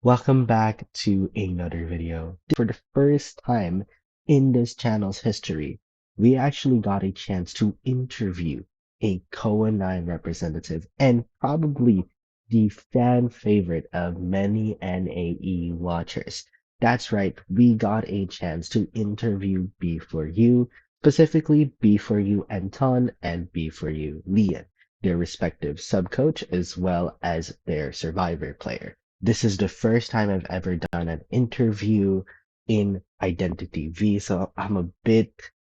Welcome back to another video. For the first time in this channel's history, we actually got a chance to interview a Koa 9 representative and probably the fan favorite of many NAE watchers. That's right, we got a chance to interview B4U, specifically B4U Anton and B4U Lyan, their respective sub-coach as well as their survivor player. This is the first time I've ever done an interview in Identity V, so I'm a bit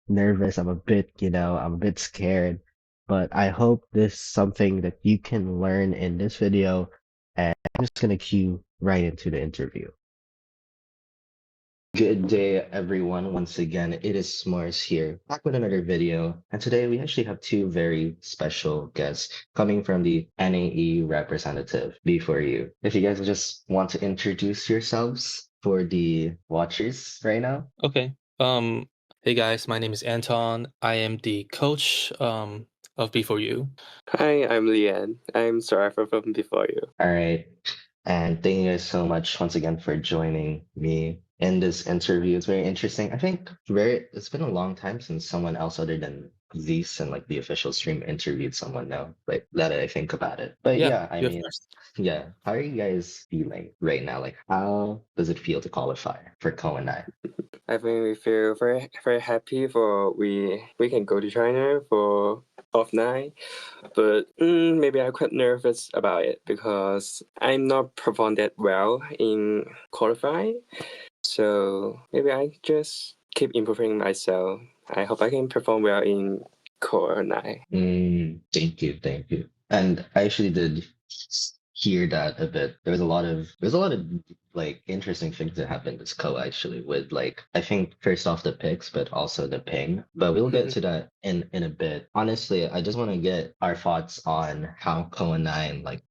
nervous. I'm a bit scared, but I hope this is something that you can learn in this video, and I'm just gonna cue right into the interview. Good day, everyone. Once again, it is S'mores here, back with another video. And today we actually have two very special guests coming from the NAE representative, B4U. If you guys just want to introduce yourselves for the watchers right now. Okay. Hey guys, my name is Anton. I am the coach of B4U. Hi, I'm Lyan. I'm survivor from B4U. All right. And thank you guys so much once again for joining me in this interview. It's very interesting. I think it's been a long time since someone else other than Zeus and like the official stream interviewed someone now, like that I think about it. But yeah, I you're mean, first. yeah. How are you guys feeling right now? Like how does it feel to qualify for Koa 9? I think we feel very happy for we can go to China for off-9, but maybe I'm quite nervous about it because I'm not performed that well in qualifying. So maybe I just keep improving myself. I hope I can perform well in Core 9. Thank you. And I actually did hear that a bit. There's a lot of like interesting things that happened this co actually with like I think first off the picks, but also the ping. But we'll get to that in a bit. Honestly, I just want to get our thoughts on how Koa 9, like,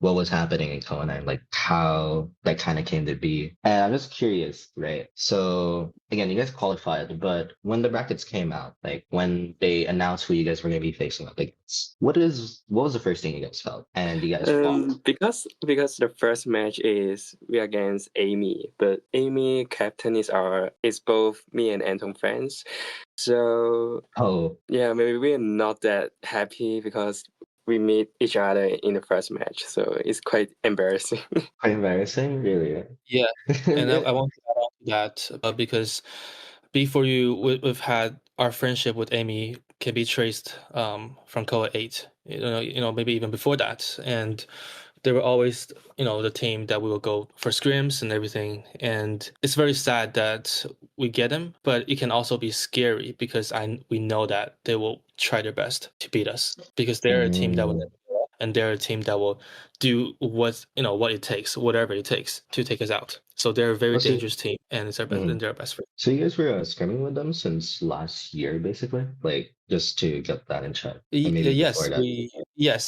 what was happening in Koa 9, like how that kind of came to be. And I'm just curious, right? So again, you guys qualified, but when the brackets came out, like when they announced who you guys were gonna be facing up against, what was the first thing you guys felt? And you guys fought? Because the first match is we against Amy, but Amy captain is both me and Anton fans. So Oh, yeah, maybe we're not that happy because we meet each other in the first match. So it's quite embarrassing. quite embarrassing, really. Yeah, and I want to add on to that because B4U we've had our friendship with Amy can be traced from Koa 8. Maybe even before that, and they were always the team that we will go for scrims and everything. And it's very sad that we get them, but it can also be scary because we know that they will try their best to beat us because they're a team that will never give up, and they're a team that will do what it takes, whatever it takes to take us out. So they're a very dangerous team, and it's our best, and they're our best friend. So you guys were scrimming with them since last year, basically, like just to get that in check. And maybe before that.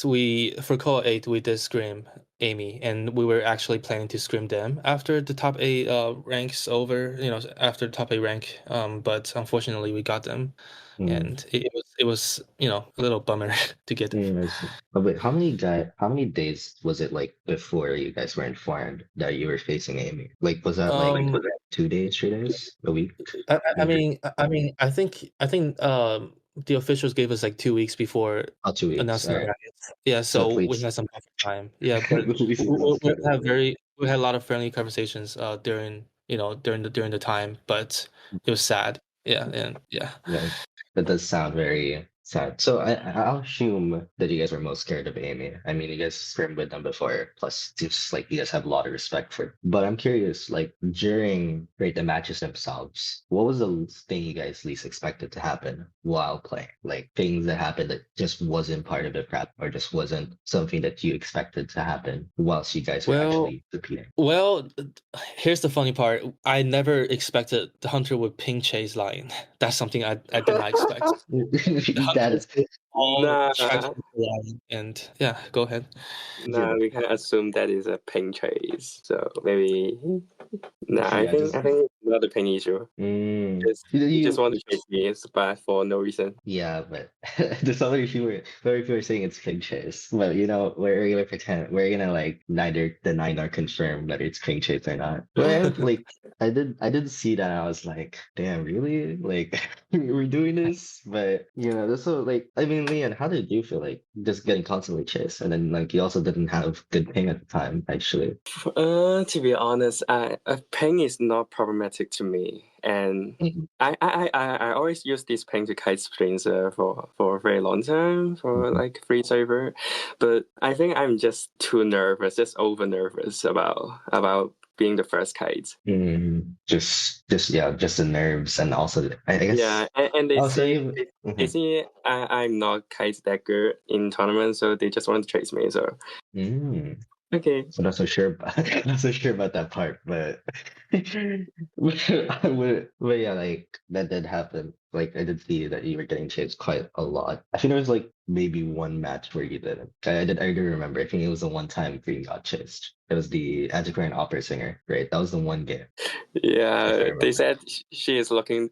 We for Koa 8 we did scrim Amy, and we were actually planning to scrim them after the top 8 ranks over, after the top 8 rank. But unfortunately we got them, and it was a little bummer to get them. Yeah, I see. But wait, how many days was it like before you guys were informed that you were facing Amy? Like, was that like 2 days, 3 days, a week? I think the officials gave us like 2 weeks before 2 weeks. announcing All the right. brackets. Yeah, So so we please. had some buffer time. Yeah, but we had a lot of friendly conversations during the time, but it was sad. Yeah, and yeah. Yeah, that does sound very sad. So I'll assume that you guys were most scared of Amy. I mean, you guys scrimmed with them before, plus just like you guys have a lot of respect for. But I'm curious, like during the matches themselves, what was the thing you guys least expected to happen while playing? Like things that happened that just wasn't part of the prep or just wasn't something that you expected to happen whilst you guys were actually competing. Well, here's the funny part. I never expected the hunter would ping chase Lyan. That's something I did not expect. That is Nah. Try to Lyan, and yeah, go ahead. Nah, we can assume that is a ping chase. So maybe. Nah, Yeah, I think not a pain issue. You just want to chase me. It's bad for no reason. Yeah, but there's so many people are saying it's ping chase. But you know, we're gonna pretend we're gonna like neither deny nor confirm whether it's ping chase or not. But like I did see that and I was like, damn, really? Like we're doing this? But you know, that's so like I mean, Leon, how did you feel like just getting constantly chased? And then like you also didn't have good ping at the time, actually. To be honest, pain is not problematic to me, and I always use this pain to kite Springer for a very long time for like free server, but I think I'm just too nervous, just over nervous about being the first kite. Just the nerves and also I guess Yeah, and they also see you. they see I'm not kite that good in tournaments, so they just want to chase me. So okay. So not so sure about not so sure about that part, but but yeah, like that did happen. Like I did see that you were getting chased quite a lot. I think there was like maybe one match where you didn't. I do remember. I think it was the one time where you got chased. It was the Antiquarian Opera Singer, right? That was the one game. Yeah, they said she is looking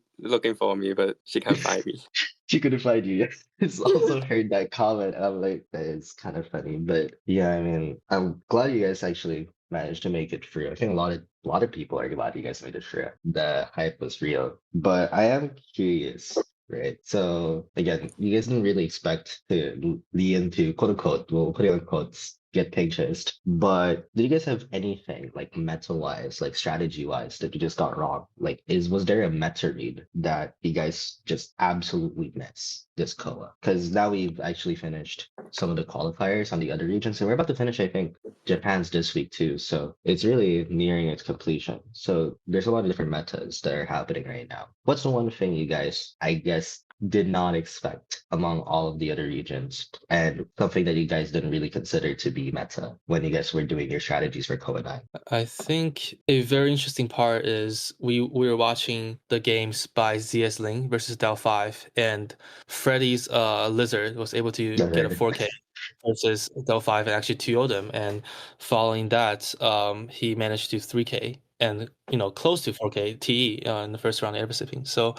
for me, but she can't find me. She couldn't find you. It's also heard that comment. And I'm like, that is kind of funny. But yeah, I mean, I'm glad you guys actually managed to make it through. I think a lot of people are glad you guys made it through. The hype was real. But I am curious, right? So again, you guys didn't really expect to lead into quote unquote, we'll put it on quotes, get pig chased. But did you guys have anything like meta wise, like strategy wise, that you just got wrong? Like, was there a meta read that you guys just absolutely miss this COA? Because now we've actually finished some of the qualifiers on the other regions, and we're about to finish, I think, Japan's this week too. So it's really nearing its completion. So there's a lot of different metas that are happening right now. What's the one thing you guys, I guess, did not expect among all of the other regions, and something that you guys didn't really consider to be meta when you guys were doing your strategies for COA 9? I think a very interesting part is we were watching the games by ZS Ling versus Del 5, and Freddy's Lizard was able to get a 4K versus Del 5 and actually 2 them, and following that, he managed to do 3K and close to 4K TE in the first round of air Pacific. So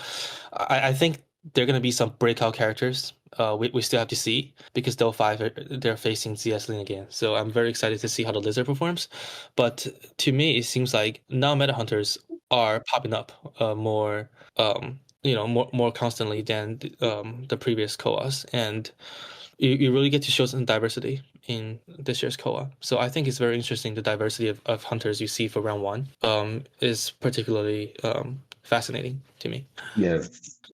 I think they're going to be some breakout characters. We still have to see because Del 5 they're facing ZS Lin again. So I'm very excited to see how the Lizard performs. But to me, it seems like now meta hunters are popping up more more constantly than the previous COAs, and you really get to show some diversity in this year's COA. So I think it's very interesting. The diversity of hunters you see for round 1 is particularly fascinating to me. Yeah,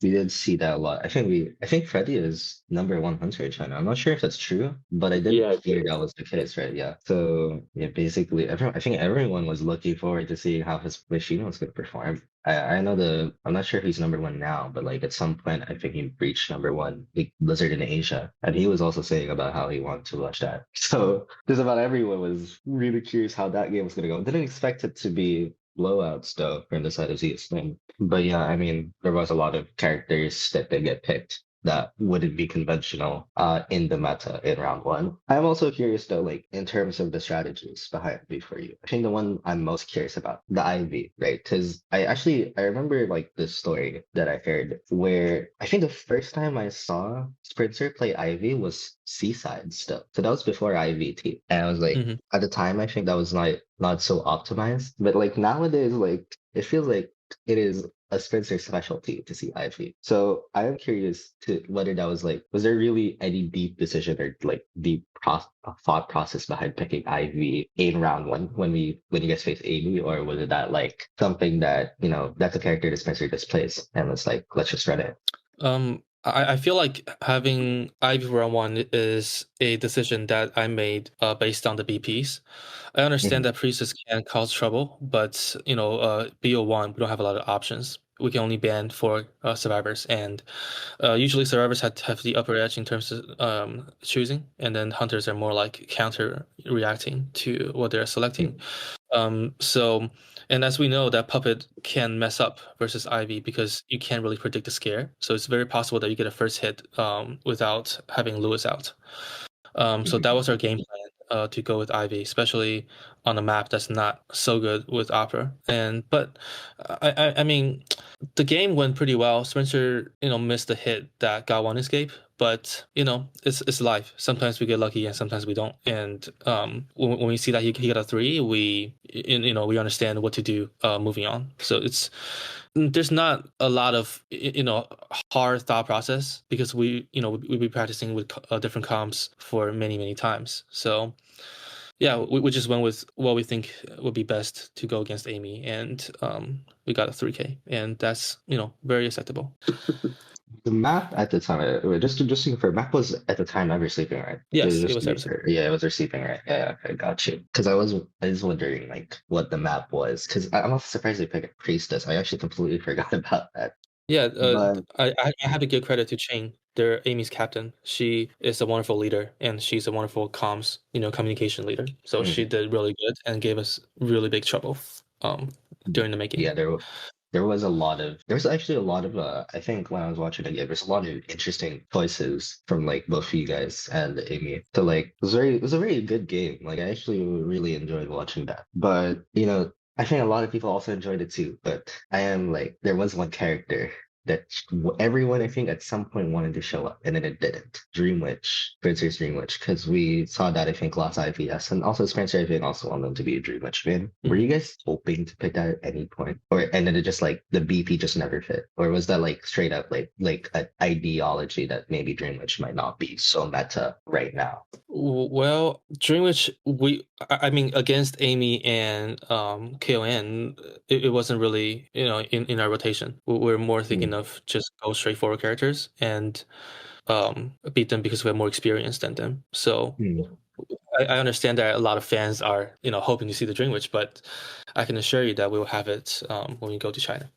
we did see that a lot. I think Freddy is number 1 hunter in China. I'm not sure if that's true, but I did hear that was the case, right? Yeah. So yeah, basically I think everyone was looking forward to seeing how his machine was going to perform. I know I'm not sure if he's number 1 now, but like at some point I think he reached number 1 big Blizzard in Asia. And he was also saying about how he wanted to watch that. So just about everyone was really curious how that game was gonna go. Didn't expect it to be blowouts though from the side of ZS Lin. But yeah, I mean, there was a lot of characters that they get picked that wouldn't be conventional in the meta in round 1. I'm also curious though, like in terms of the strategies behind B4U. I think the one I'm most curious about, the Ivy, right? Because I remember like this story that I heard where I think the first time I saw Sprinter play Ivy was Seaside still. So that was before IVT. And I was like, at the time I think that was not so optimized. But like nowadays, like it feels like it is a Spencer specialty to see Ivy. So I am curious to whether that was like, was there really any deep decision or like deep thought process behind picking Ivy in round 1 when you guys face Amy, or was it that like something that that's a character that Spencer just plays and it's like let's just run it? I feel like having Ivy round 1 is a decision that I made based on the BPs. I understand that Priestess can cause trouble, but BO1 we don't have a lot of options. We can only ban for survivors, and usually survivors have the upper edge in terms of choosing, and then hunters are more like counter reacting to what they're selecting. And as we know, that puppet can mess up versus Ivy because you can't really predict the scare. So it's very possible that you get a first hit without having Lewis out. So that was our game plan. to go with Ivy, especially on a map that's not so good with Opera. But I mean, the game went pretty well. Spencer, missed a hit that got one escape, but it's life. Sometimes we get lucky and sometimes we don't. And when we see that he got a 3, we we understand what to do moving on. So there's not a lot of hard thought process because we be practicing with different comps for many times. So yeah, we just went with what we think would be best to go against Amy, and we got a 3K, and that's very acceptable. The map at the time, just to confirm, map was at the time never sleeping, right? Yes, Just it was to be episode. fair. Yeah, it was her sleeping, right? Yeah, I got you. Because I was wondering like what the map was. Because I'm also surprised they picked a priestess. I actually completely forgot about that. Yeah, But I have to give credit to Ching. They're Amy's captain. She is a wonderful leader, and she's a wonderful comms, communication leader. So she did really good and gave us really big trouble during the making. yeah, there was actually a lot of I think when I was watching it, yeah, there's a lot of interesting choices from like both you guys and Amy. So like it was a very good game. Like I actually really enjoyed watching that. But I think a lot of people also enjoyed it too. But I am like there was one character that everyone I think at some point wanted to show up and then it didn't. Dream Witch, Spencer's Dream Witch, because we saw that I think last IPS and also Spencer I think also wanted them to be a Dream Witch fan. Were you guys hoping to pick that at any point, or and then it just like the BP just never fit, or was that like straight up like an ideology that maybe Dream Witch might not be so meta right now? Well, Dream Witch, I mean, against Amy and KON, it wasn't really, in our rotation. We're more thinking of just go straightforward characters and beat them because we have more experience than them. So I understand that a lot of fans are, hoping to see the Dream Witch, but I can assure you that we will have it when we go to China.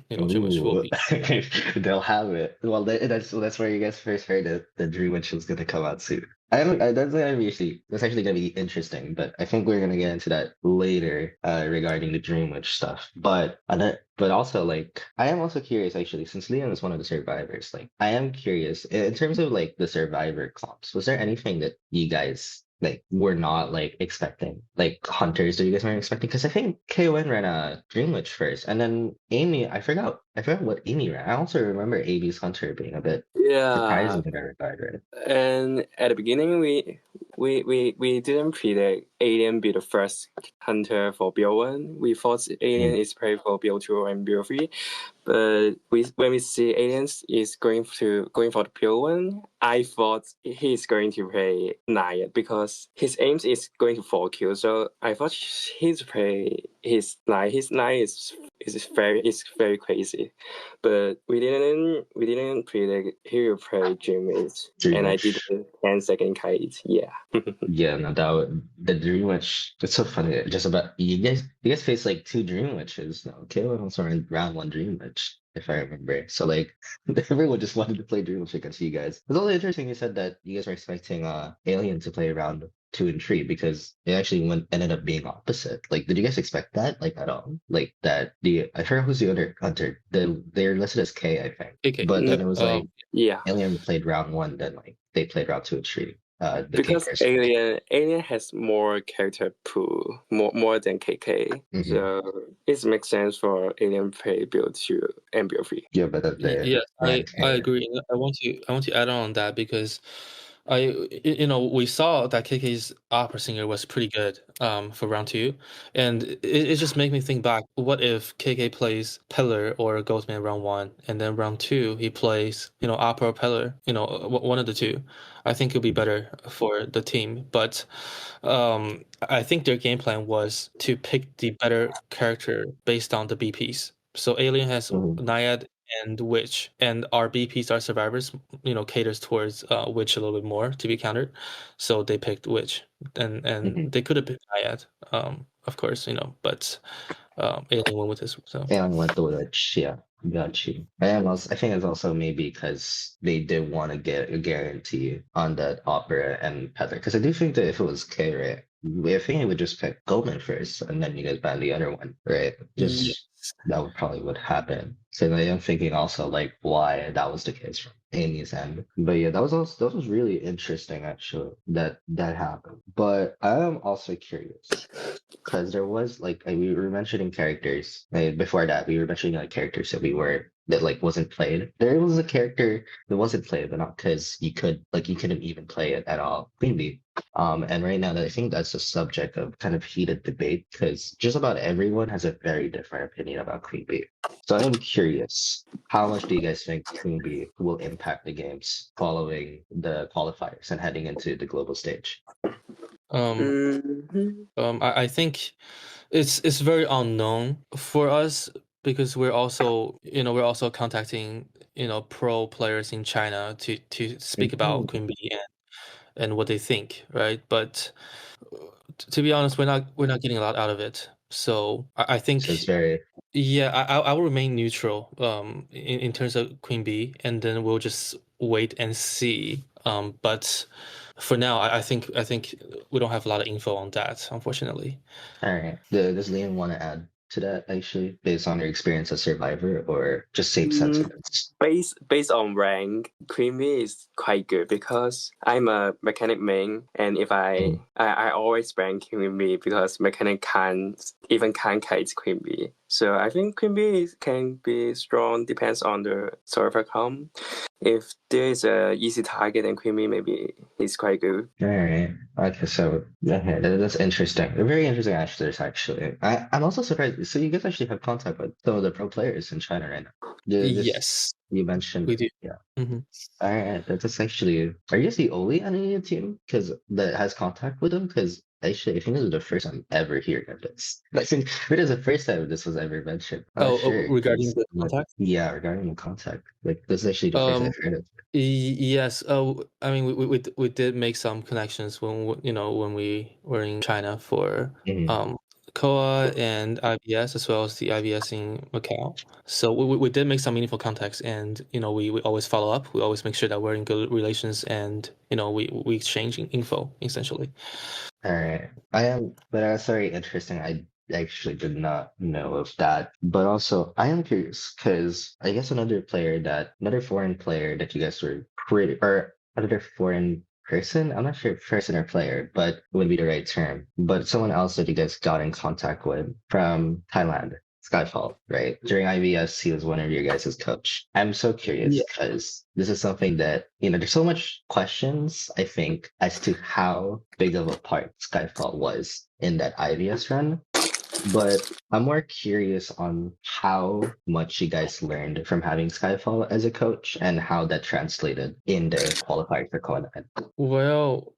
Dream Witch will Ooh, be. they'll have it. Well, that's where you guys first heard that the Dream Witch was gonna come out soon. That's actually gonna be interesting, but I think we're gonna get into that later regarding the Dream Witch stuff. But also like I am also curious actually, since Lyan is one of the survivors, like I am curious in terms of like the survivor comps, was there anything that you guys like were not like expecting, like hunters that you guys weren't expecting? Because I think KON ran a Dream Witch first, and then Amy, I forgot what Amy ran. I also remember Amy's hunter being a bit Yeah, surprising in that regard, right? and at the beginning we didn't predict Alien be the first hunter for BO1. We thought Alien is prepared for BO2 and BO3. But when we see Aliens is going for the pure one, I thought he's going to play Lyan because his aims is going to 4Q. So I thought he's play his Lyan. His Lyan is very crazy, but we didn't predict he will play Dream Witch, Dream and I did Witch. a 10-second kite. Yeah. Yeah, no, the Dream Witch. It's so funny. Just about you guys faced like two Dream Witches. No, KON also ran round one Dream Witch, if I remember. So like everyone just wanted to play Dream Witch against you guys. It's also interesting you said that you guys were expecting Alien to play round 2 and 3 because it actually ended up being opposite. Like, did you guys expect that like at all? Like that I forgot who's the other hunter. They're listed as K, I think. Okay. But then No, it was like yeah. Alien played round one, then like they played round 2 and 3. The Because Kickers. Alien has more character pool, more than KK. So it makes sense for Alien play build 2 and build 3. Yeah, but the Yes, I ran K. agree. I want to add on that because we saw that KK's opera singer was pretty good for round 2, and it just made me think back. What if KK plays Pillar or Ghostman round 1, and then round 2 he plays opera or Pillar, one of the two. I think it'll be better for the team, but I think their game plan was to pick the better character based on the BPs. So Alien has Naiad and Witch, and our BPs, our survivors, caters towards Witch a little bit more to be countered. So they picked Witch, and they could have picked Naiad, of course, but Alien went with this. So And went to which, yeah, got you. And also, I think it's also maybe because they did want to get a guarantee on that opera and Peather. Because I do think that if it was K, right, I think it would just pick Goldman first, and then you guys ban the other one, right? yes, that would probably would happen. So I am thinking also like why that was the case from Amy's end. But yeah, that was really interesting actually that happened. But I am also curious because there was like we were mentioning characters before that we were mentioning like characters that like wasn't played. There was a character that wasn't played, but not because you couldn't even play it at all. Queen Bee. And right now, I think that's a subject of kind of heated debate because just about everyone has a very different opinion about Queen Bee. So I am curious, how much do you guys think Queen Bee will impact the games following the qualifiers and heading into the global stage? Um, Mhm. I think it's very unknown for us because we're also contacting pro players in China to speak about Mhm. Queen Bee and what they think, right? But to be honest, we're not getting a lot out of it. So I So it's think, very yeah, I will remain neutral in terms of Queen Bee, and then we'll just wait and see. But for now, I think we don't have a lot of info on that, unfortunately. all right. Does Liam want to add to that actually, based on your experience as Survivor, or just same Mm, sentiments? based on rank, Creamy is quite good because I'm a mechanic main, and if Mhm. I always rank Creamy because mechanic can't kite Creamy. So I think Creamy can be strong depends on the server comp. If there is a easy target, then Creamy maybe he's quite good. All right. Okay, so okay, that's interesting. They're very interesting answers, actually. I'm also surprised. So you guys actually have contact with some of the pro players in China right now. This Yes, you mentioned, we do. yeah. Hmm. All right, that's actually. Are you guys the only Canadian team because that has contact with them? Because actually, I think this is the first time ever hearing of this. I think it is the first time this was ever mentioned. I'm not sure Regarding because the contact. yeah, regarding the contact, like this is actually the first Um, I've heard of. Yes. I mean, we did make some connections when we were in China for Mhm. um COA and IBS as well as the IBS in Macau. So we did make some meaningful contacts, and we always follow up. We always make sure that we're in good relations, and we exchange info essentially. All right. I am, but that's very interesting. I actually did not know of that. But also, I am curious because I guess another foreign player that you guys were pretty, or another foreign person, I'm not sure if person or player, but would be the right term. But someone else that you guys got in contact with from Thailand. Skyfall, right? During IVS, he was one of your guys' coach. I'm so curious Yeah. because this is something that, there's so much questions, I think, as to how big of a part Skyfall was in that IVS run. But I'm more curious on how much you guys learned from having Skyfall as a coach and how that translated in the qualifier for Kona. Well,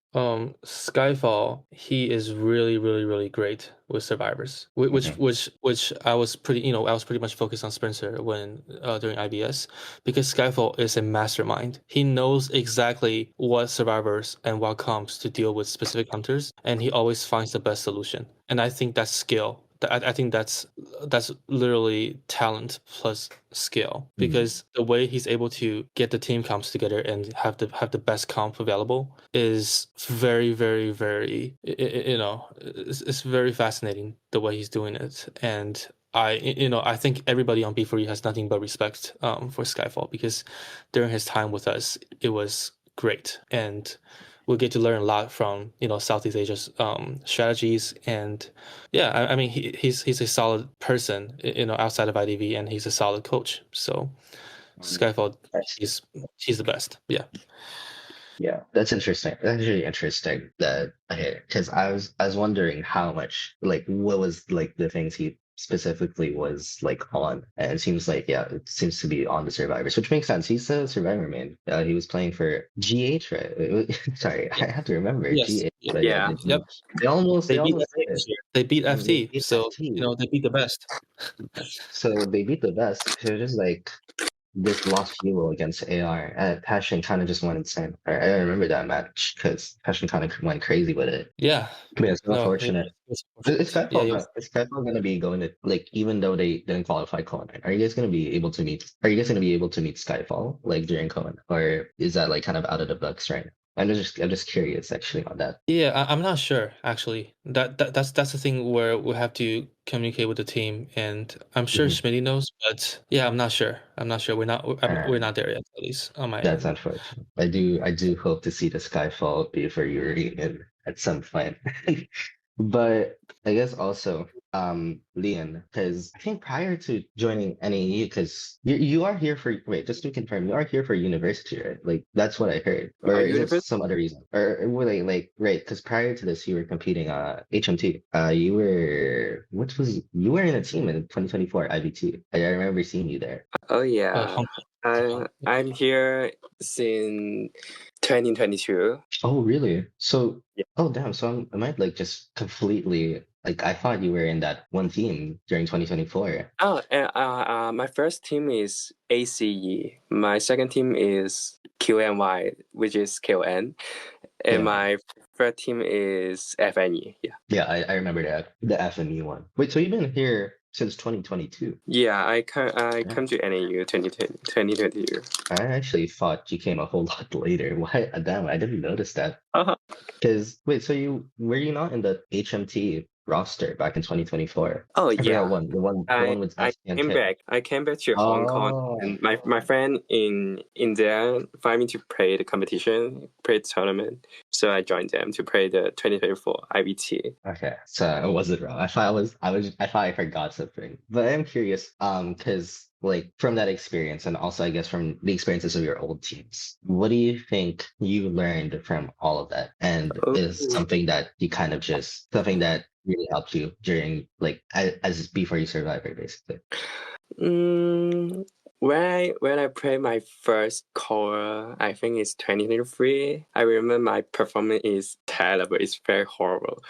Skyfall, he is really, really, really great with survivors. Mhm. Which I was pretty much focused on Spencer when during IBS because Skyfall is a mastermind. He knows exactly what survivors and what comps to deal with specific hunters, and he always finds the best solution. And I think that's skill. I think that's literally talent plus skill Mm. because the way he's able to get the team comps together and have the best comp available is very, very, very it's very fascinating the way he's doing it. And I think everybody on B4U has nothing but respect for Skyfall because during his time with us it was great, and we get to learn a lot from Southeast Asia's strategies. And yeah, I mean he's a solid person outside of IDV, and he's a solid coach. So Skyfall, I see. he's the best. Yeah. Yeah, that's interesting. That's really interesting that okay, because I was wondering how much like what was like the things he specifically was like on, and it seems like yeah, it seems to be on the survivors, which makes sense. He's a survivor man. He was playing for GH, right? Sorry, I have to remember Yes. GH, Yeah. but yeah, Yeah. Yep. they They beat almost FT did this it. year. They beat They FT. beat So FT, they beat the best. so they beat the best. So just like this lost fuel against AR. Passion kind of just went insane. I remember that match because Passion kind of went crazy with it. Yeah. But yeah, it's No, unfortunate. it's Is unfortunate. Yeah, Skyfall it gonna was. is Skyfall gonna be going to like even though they didn't qualify Conan, are you guys gonna be able to meet? Are you guys gonna be able to meet Skyfall like during Conan, or is that like kind of out of the books right now? I'm just curious actually on that. Yeah, I'm not sure actually. That's the thing where we have to communicate with the team, and I'm sure Mhm. Schmitty knows, but yeah, I'm not sure. I'm not sure. We're Uh, not there yet, at least on my that's end. unfortunate. I do hope to see the Skyfall before you reunion at some point. But I guess also, Lyan, because I think prior to joining NAU, because you are here for, wait, just to confirm, you are here for university, right? Like that's what I heard. Or is it University. some other reason? Or were they like, right? Because prior to this, you were competing HMT. You were, what was, you were in a team in 2024 IBT. I remember seeing you there. Oh yeah, Hong Kong. I'm here since 2022. Oh, really? So, Yeah. oh, damn. So I might like just completely like I thought you were in that one team during 2024. Oh, and my first team is ACE. My second team is QNY, which is KON, and Yeah, my third team is FNE. Yeah. yeah, I remember that the FME one. Wait, so you've been here since 2022? Yeah, I Yeah. come to NAU 2022. I actually thought you came a whole lot later. Why? Damn, I didn't notice that. Uh-huh. Because wait, so you were you not in the HMT roster back in 2024? Oh I forgot yeah, one. The one with I SK and came Kit. back. I came back to Hong Kong, Oh, and my friend in there invited me to play the competition, play the tournament. So I joined them to play the 2024 IBT. okay, so I wasn't wrong. I thought I forgot something. But I'm curious, because like from that experience and also I guess from the experiences of your old teams, what do you think you learned from all of that? And Oh. is something that you kind of just something that really helped you during like as before you survivor, basically. Mm, when I played my first core, I think it's 2023. I remember my performance is terrible. It's very horrible.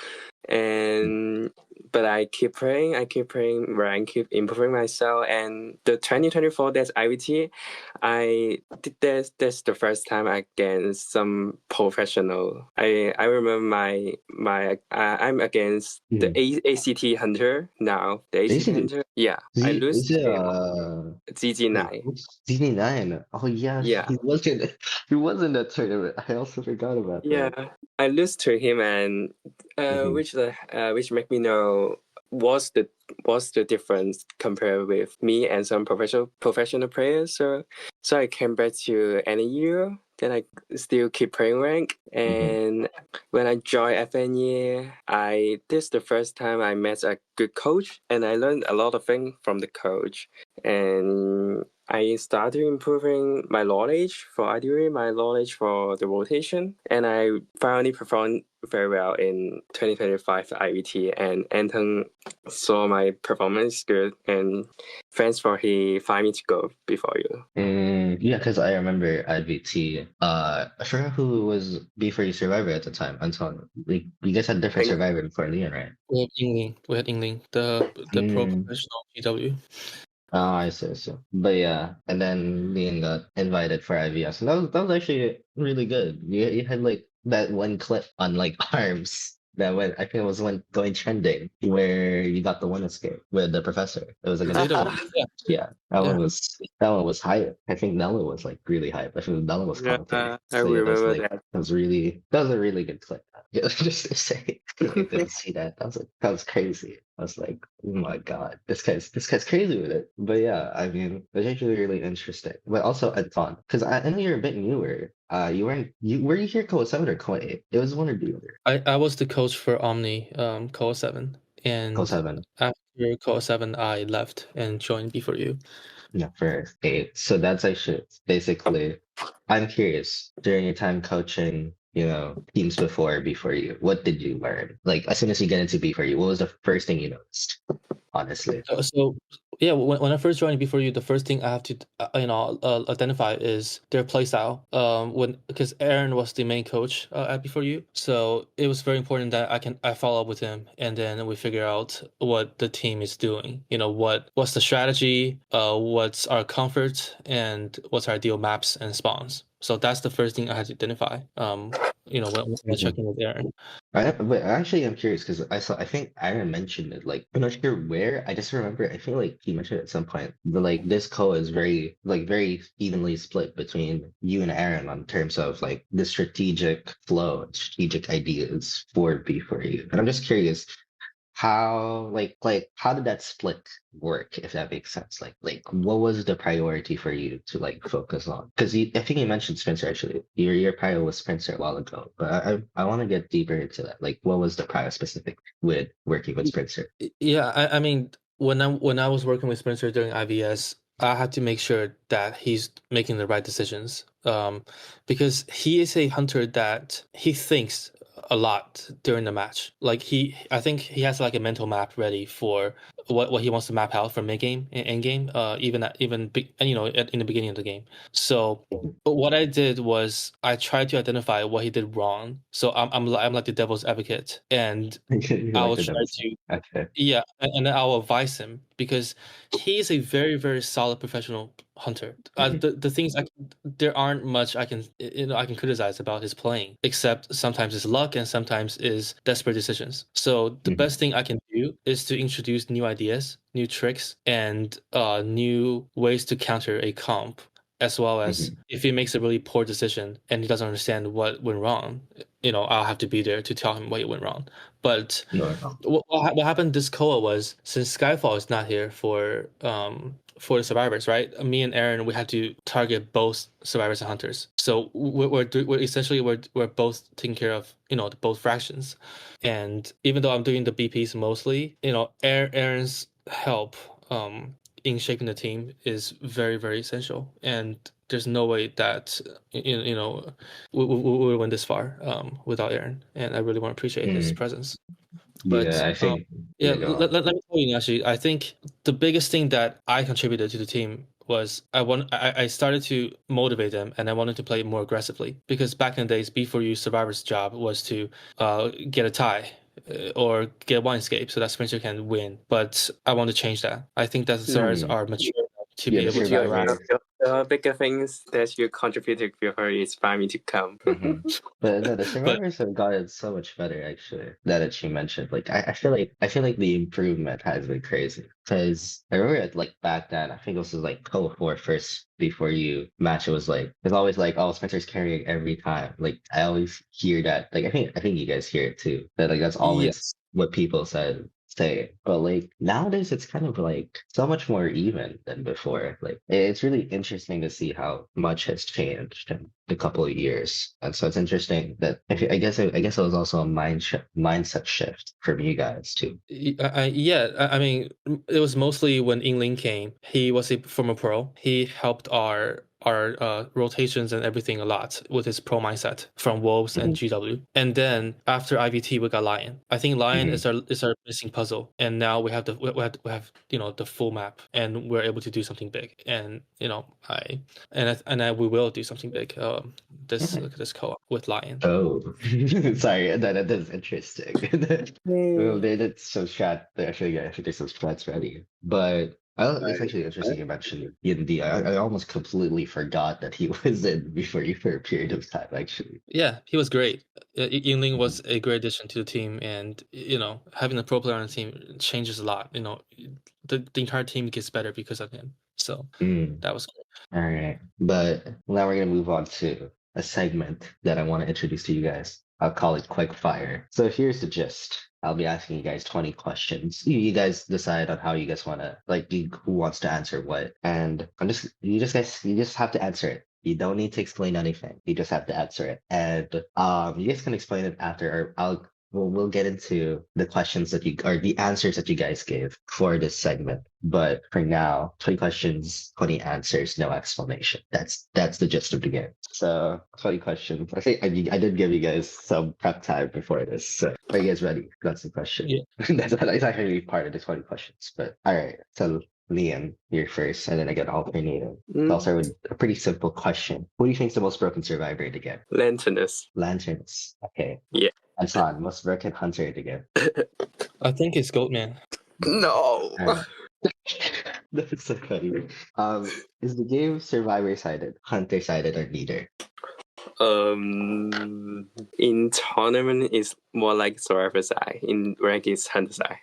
And but I keep playing where I keep improving myself. And the 2024 that's IVT, I did that's the first time against some professional. I remember I'm against the Mhm. ACT Hunter now. The ACT Basically, Hunter, yeah, I lose Is it to him. wait, ZG9, what's DD9? Oh yeah, yeah. he was in that tournament. I also forgot about Yeah, that. I lose to him, and Hmm. which make me know what's the difference compared with me and some professional players. So I came back to NAU. Then I still keep playing rank, Hmm. and when I joined FNE, I this the first time I met a good coach, and I learned a lot of things from the coach, and I started improving my knowledge for IDE, my knowledge for the rotation, and I finally performed very well in 2025 IVT. And Anton saw my performance good, and thanks for he find me to go B4U. Yeah, because I remember at VT, I forgot who was B4U survivor at the time. Anton, like you guys had different And survivor before Leon, right? We had Yingling. We had Yingling, the pro Mm. professional GW. Oh, I see, I see. But yeah, and then Leon got invited for IVS, and that was actually really good. You had like that one clip on like arms that went, I think it was when going trending, where you got the one escape with the professor. It was against Zeta Paul. one. Yeah, Yeah, yeah. that one was hype. I think Nella was like really hype. I think Nella was yeah, commentating. I So yeah, remember that. that was a really good clip. Yeah, just to say, I didn't see that. That was crazy. I was like, oh my God, this guy's crazy with it. But yeah, I mean, it's actually really interesting. But also Anton, because I know you're a bit newer. You were you here Koa 7 or Koa 8? It was one or the other. I was the coach for Omni, Coa 7, Koa and 7. after Coa 7, I left and joined B4U. Yeah, for 8. So that's actually basically I'm curious, during your time coaching, teams before you, what did you learn? Like as soon as you get into B4U, what was the first thing you noticed, honestly? So yeah, when I first joined B4U, the first thing I have to identify is their play style. When because Aaron was the main coach at B4U, so it was very important that I follow up with him, and then we figure out what the team is doing. What's the strategy, what's our comfort, and what's our ideal maps and spawns. So that's the first thing I had to identify. when checking with Aaron. But actually, I'm curious because I think Aaron mentioned it. Like, I'm not sure where. I just remember. I feel like he mentioned it at some point. But like, this co is very evenly split between you and Aaron on terms of like the strategic flow, strategic ideas for B4U. And I'm just curious how how did that split work, if that makes sense? Like what was the priority for you to like focus on? Because I think you mentioned Spencer actually. Your prior was Spencer a while ago, but I want to get deeper into that. Like what was the prior specific with working with Spencer? Yeah, I mean, when I was working with Spencer during IVS, I had to make sure that he's making the right decisions. Because he is a hunter that he thinks a lot during the match. Like I think he has like a mental map ready for what he wants to map out for mid game and end game. Even big, in the beginning of the game. So what I did was I tried to identify what he did wrong. So I'm like the devil's advocate, and You I like will the try doubles. to Okay. yeah, and then I'll advise him because he's a very, very solid professional hunter. The things there aren't much I can criticize about his playing, except sometimes it's luck and sometimes is desperate decisions. So the best thing I can do is to introduce new ideas, new tricks, and new ways to counter a comp. As well as if he makes a really poor decision and he doesn't understand what went wrong, I'll have to be there to tell him what went wrong. But No. what happened this Koa was since Skyfall is not here for the survivors, right? Me and Aaron, we had to target both survivors and hunters. So we're essentially we're both taking care of both fractions, and even though I'm doing the BPs mostly, Aaron's help in shaping the team is very very essential, and there's no way that we would win this far without Aaron, and I really want to appreciate his presence. But Yeah, I think yeah, yeah, go on. let me tell you, actually, I think the biggest thing that I contributed to the team was I started to motivate them and I wanted to play more aggressively because back in the days, B4U Survivor's job was to get a tie or get one escape so that Spencer can win. But I want to change that. I think that the survivors are mature enough to Yeah, be the able But to you one interact. of the bigger things that you contributed before is for me to come. But no, the But survivors have gotten so much better actually. That you mentioned, like I feel like the improvement has been crazy. Because I remember like back then, I think this was like Cold War first before you match. It was like it's always like, oh, Spencer's carrying every time. Like I always hear that. Like I think you guys hear it too. That like that's always yes. what people say. But like nowadays it's kind of like so much more even than before. Like it's really interesting to see how much has changed in a couple of years. And so it's interesting that I guess it was also a mindset shift from you guys too. I mean, it was mostly when Yingling came. He was a former pro. He helped our rotations and everything a lot with his pro mindset from Wolves and GW. And then after IVT, we got Lyan. I think Lyan is our missing puzzle, and now we have the full map, and we're able to do something big. And we will do something big. This co-op with Lyan. Oh, sorry, that is interesting. Well, that's so sad. I think there's some strats ready. But it's actually interesting you mentioned D. I almost completely forgot that he was in before you for a period of time, actually. Yeah, he was great. Yingling was a great addition to the team, and having a pro player on the team changes a lot. The entire team gets better because of him. So Mm. that was great. All right. But now we're going to move on to a segment that I want to introduce to you guys. I'll call it Quick Fire. So here's the gist. I'll be asking you guys 20 questions. You guys decide on how you guys want to, like, who wants to answer what. And you just have to answer it. You don't need to explain anything. You just have to answer it. And you guys can explain it after, or we'll get into the questions that you or the answers that you guys gave for this segment. But for now, 20 questions, 20 answers, no explanation. That's the gist of the game. So 20 questions. I think I did give you guys some prep time before this. So are you guys ready? That's the question. Yeah. That's actually part of the 20 questions. But all right. So Liam, you're first, and then I get alternating. So I'll start with a pretty simple question. Who do you think is the most broken survivor in the game? Lanternus. Lanterns. Okay. Yeah. Anton, most broken hunter in the game. I think it's Goatman. No. All right. That's so funny. Is the game survivor sided, hunter sided, or neither? In tournament is more like survivor side. In rank is hunter side.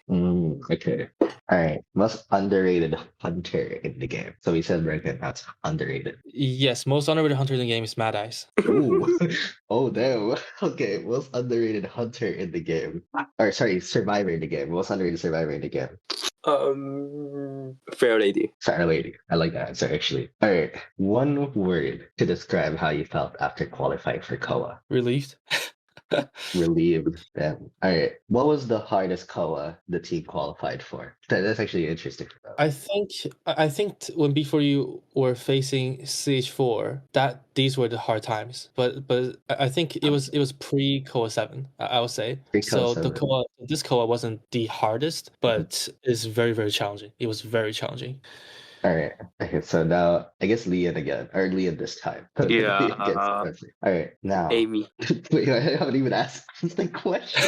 Okay. All right. Most underrated hunter in the game. So we said Reckon that's underrated. Yes, most underrated hunter in the game is Mad Eyes. Ooh. Oh, damn. Okay. Most underrated hunter in the game. Or sorry, survivor in the game. Most underrated survivor in the game. Fair lady. Fair lady. I like that answer actually. All right. One word to describe how you felt after qualifying for KOA. Relieved. Relieved. Damn. All right. What was the hardest KOA the team qualified for? That's actually interesting. I think when B4U were facing CH4, that these were the hard times. But I think it was pre KOA 7, I would say. Pre-KOA So 7. this KOA wasn't the hardest, but it's very, very challenging. It was very challenging. All right. Okay, so now I guess Lyan again, or Lyan this time. Yeah. Lyan gets the question. All right, now. Amy. Wait, I haven't even asked the question.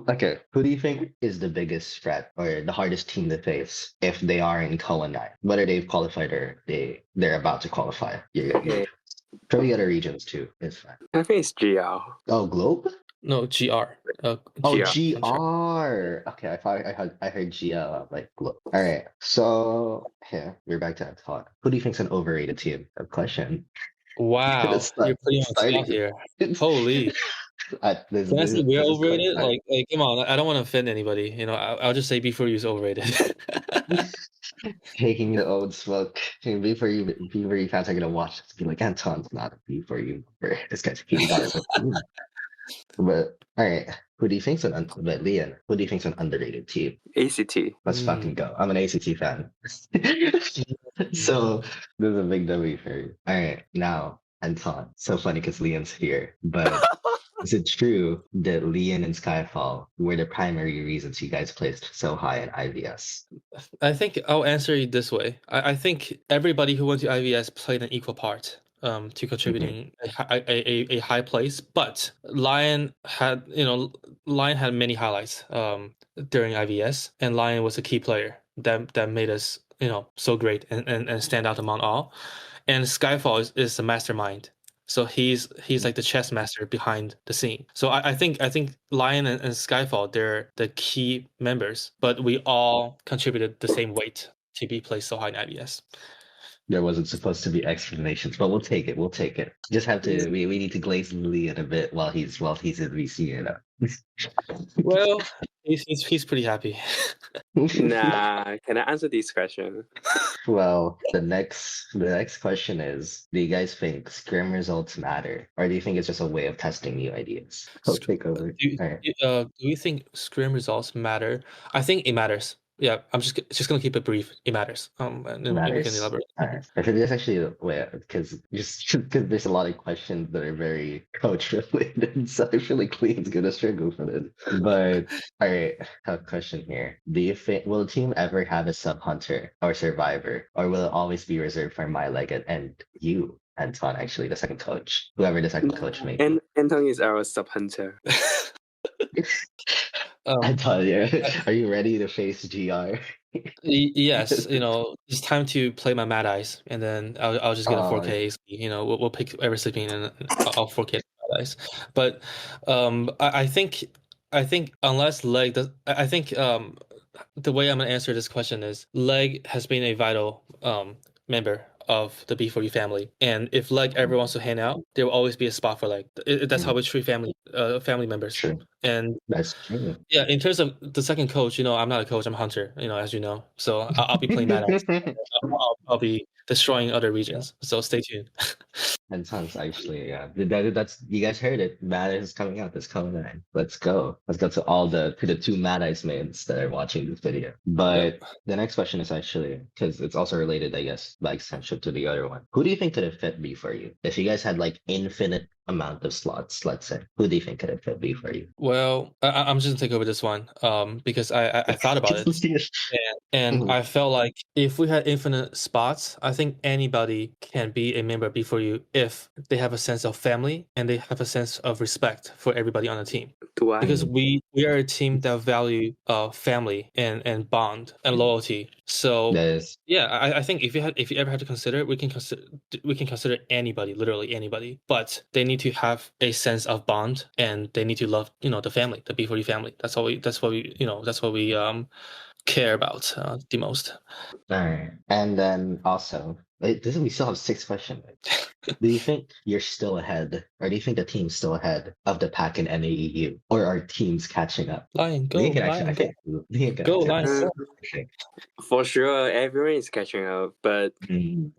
Okay, who do you think is the biggest threat or the hardest team to face if they are in KOA 9? Whether they've qualified or they're about to qualify. Okay. Probably other regions too. It's fine. I think it's GL. Oh, Globe? No, GR. Oh, GR. Okay, I heard GL like Globe. All right, so here we're back to Anton. Who do you think's an overrated team? A question. Wow, you're putting on spot here. Holy. Can I say we're overrated? Like, come on, I don't want to offend anybody. You know, I'll just say B4U is overrated. Taking the old smoke. B4U fans are gonna watch this and be like, Anton's not a B4U member. This guy's hating on his own. But all right, who do you think's but Lyan, who do you think's an underrated team? ACT. Let's fucking go. I'm an ACT fan. So this is a big W for you. All right, now Anton. So funny because Lyan's here, but is it true that Lyan and Skyfall were the primary reasons you guys placed so high in IVS? I think I'll answer it this way. I think everybody who went to IVS played an equal part to contributing a high place, but Lyan had many highlights during IVS, and Lyan was a key player that made us so great and stand out among all. And Skyfall is a mastermind. So he's like the chess master behind the scene. So I think Lyan and Skyfall, they're the key members, but we all contributed the same weight to be placed so high in IBS. There wasn't supposed to be explanations, but we'll take it. We'll take it. Just have to. We need to glaze Lyan a bit while he's in VC. You know. Well, he's pretty happy. Nah, can I answer this question? Well, the next question is: do you guys think scrim results matter, or do you think it's just a way of testing new ideas? I'll take over. Do you think scrim results matter? I think it matters. Yeah, I'm just gonna keep it brief. It matters. And then we can elaborate. Right. I think there's actually a way because there's a lot of questions that are very coach related, so I feel like Lee's gonna struggle for this. But all right, I have a question here. Do you think will the team ever have a sub hunter or survivor, or will it always be reserved for my leg and you? Anton, actually, the second coach, whoever the second coach may be. And Anton is our sub hunter. Anton, are you ready to face GR? Yes, it's time to play my Mad Eyes, and then I'll just get a 4K. We'll pick every sleeping, and I'll 4K Mad Eyes. But I think unless Leg does, I think the way I'm gonna answer this question is Leg has been a vital member of the B4U family, and if Leg ever wants to hang out, there will always be a spot for Leg. That's how we treat family members. Sure. And that's true. Yeah, in terms of the second coach, I'm not a coach, I'm a hunter, as you know. So I'll be playing Mad Eyes. I'll be destroying other regions. So stay tuned. And sounds actually, yeah. That's you guys heard it. Mad Eyes is coming out this coming night. Let's go. Let's go to the two Mad Eyes mains that are watching this video. But the next question is actually because it's also related, I guess, by extension to the other one. Who do you think could have fit B4U? If you guys had like infinite amount of slots, let's say, who do you think could it fit B4U? Well, I'm just gonna take over this one because I thought about it and I felt like if we had infinite spots, I think anybody can be a member of B4U if they have a sense of family and they have a sense of respect for everybody on the team. Do I? Because we are a team that value family and bond and loyalty. So That is yeah, I think if you ever have to consider, we can consider anybody, literally anybody, but they need to have a sense of bond and they need to love the family, the B4U family. That's what we care about the most. all right. And then also, we still have 6 questions. Do you think you're still ahead, or do you think the team's still ahead of the pack in NAEU, or are teams catching up? Lyan, go, Lyan can actually, I Lyan, go, think Lyan can go, answer Lyan, this. go. Okay. For sure, everyone is catching up, but we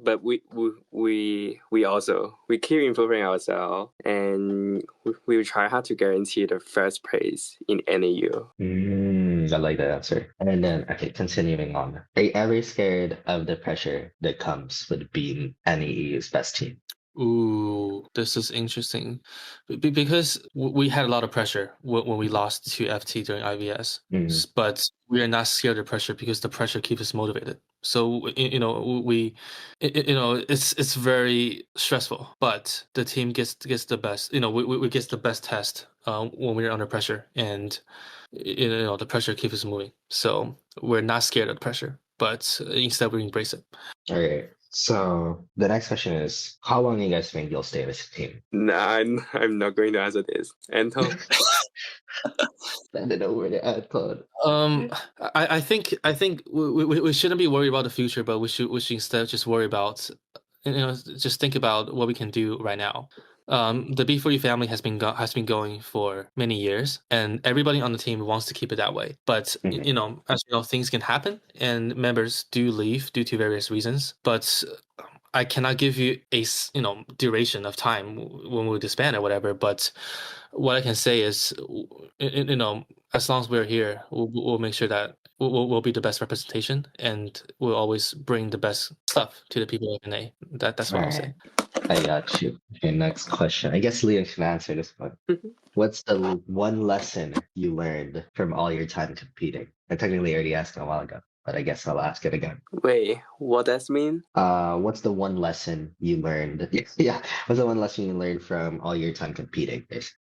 also we keep improving ourselves, and we will try hard to guarantee the first place in NAU. I like that answer. And then, okay, continuing on. Are you ever scared of the pressure that comes with being NAEU's best team? Ooh, this is interesting, because we had a lot of pressure when we lost to FT during IVS, but we are not scared of pressure because the pressure keeps us motivated. So it's very stressful, but the team gets the best. We get the best test when we're under pressure, and the pressure keeps us moving. So we're not scared of the pressure, but instead we embrace it. All right. So the next question is, how long do you guys think you'll stay with the team? Nah, I'm not going to answer this. Anton. Send it over to Anton. I think we shouldn't be worried about the future, but we should instead just worry about just think about what we can do right now. The B4U family has been going for many years, and everybody on the team wants to keep it that way. But as you know, things can happen, and members do leave due to various reasons. But I cannot give you a duration of time when we disband or whatever. But what I can say is, as long as we're here, we'll make sure that we'll be the best representation, and we'll always bring the best stuff to the people of NA. That's what I'll say. I got you. Okay, next question. I guess Lyan can answer this one. What's the one lesson you learned from all your time competing? I technically already asked it a while ago, but I guess I'll ask it again. Wait, what does mean? What's the one lesson you learned? Yeah, what's the one lesson you learned from all your time competing? It's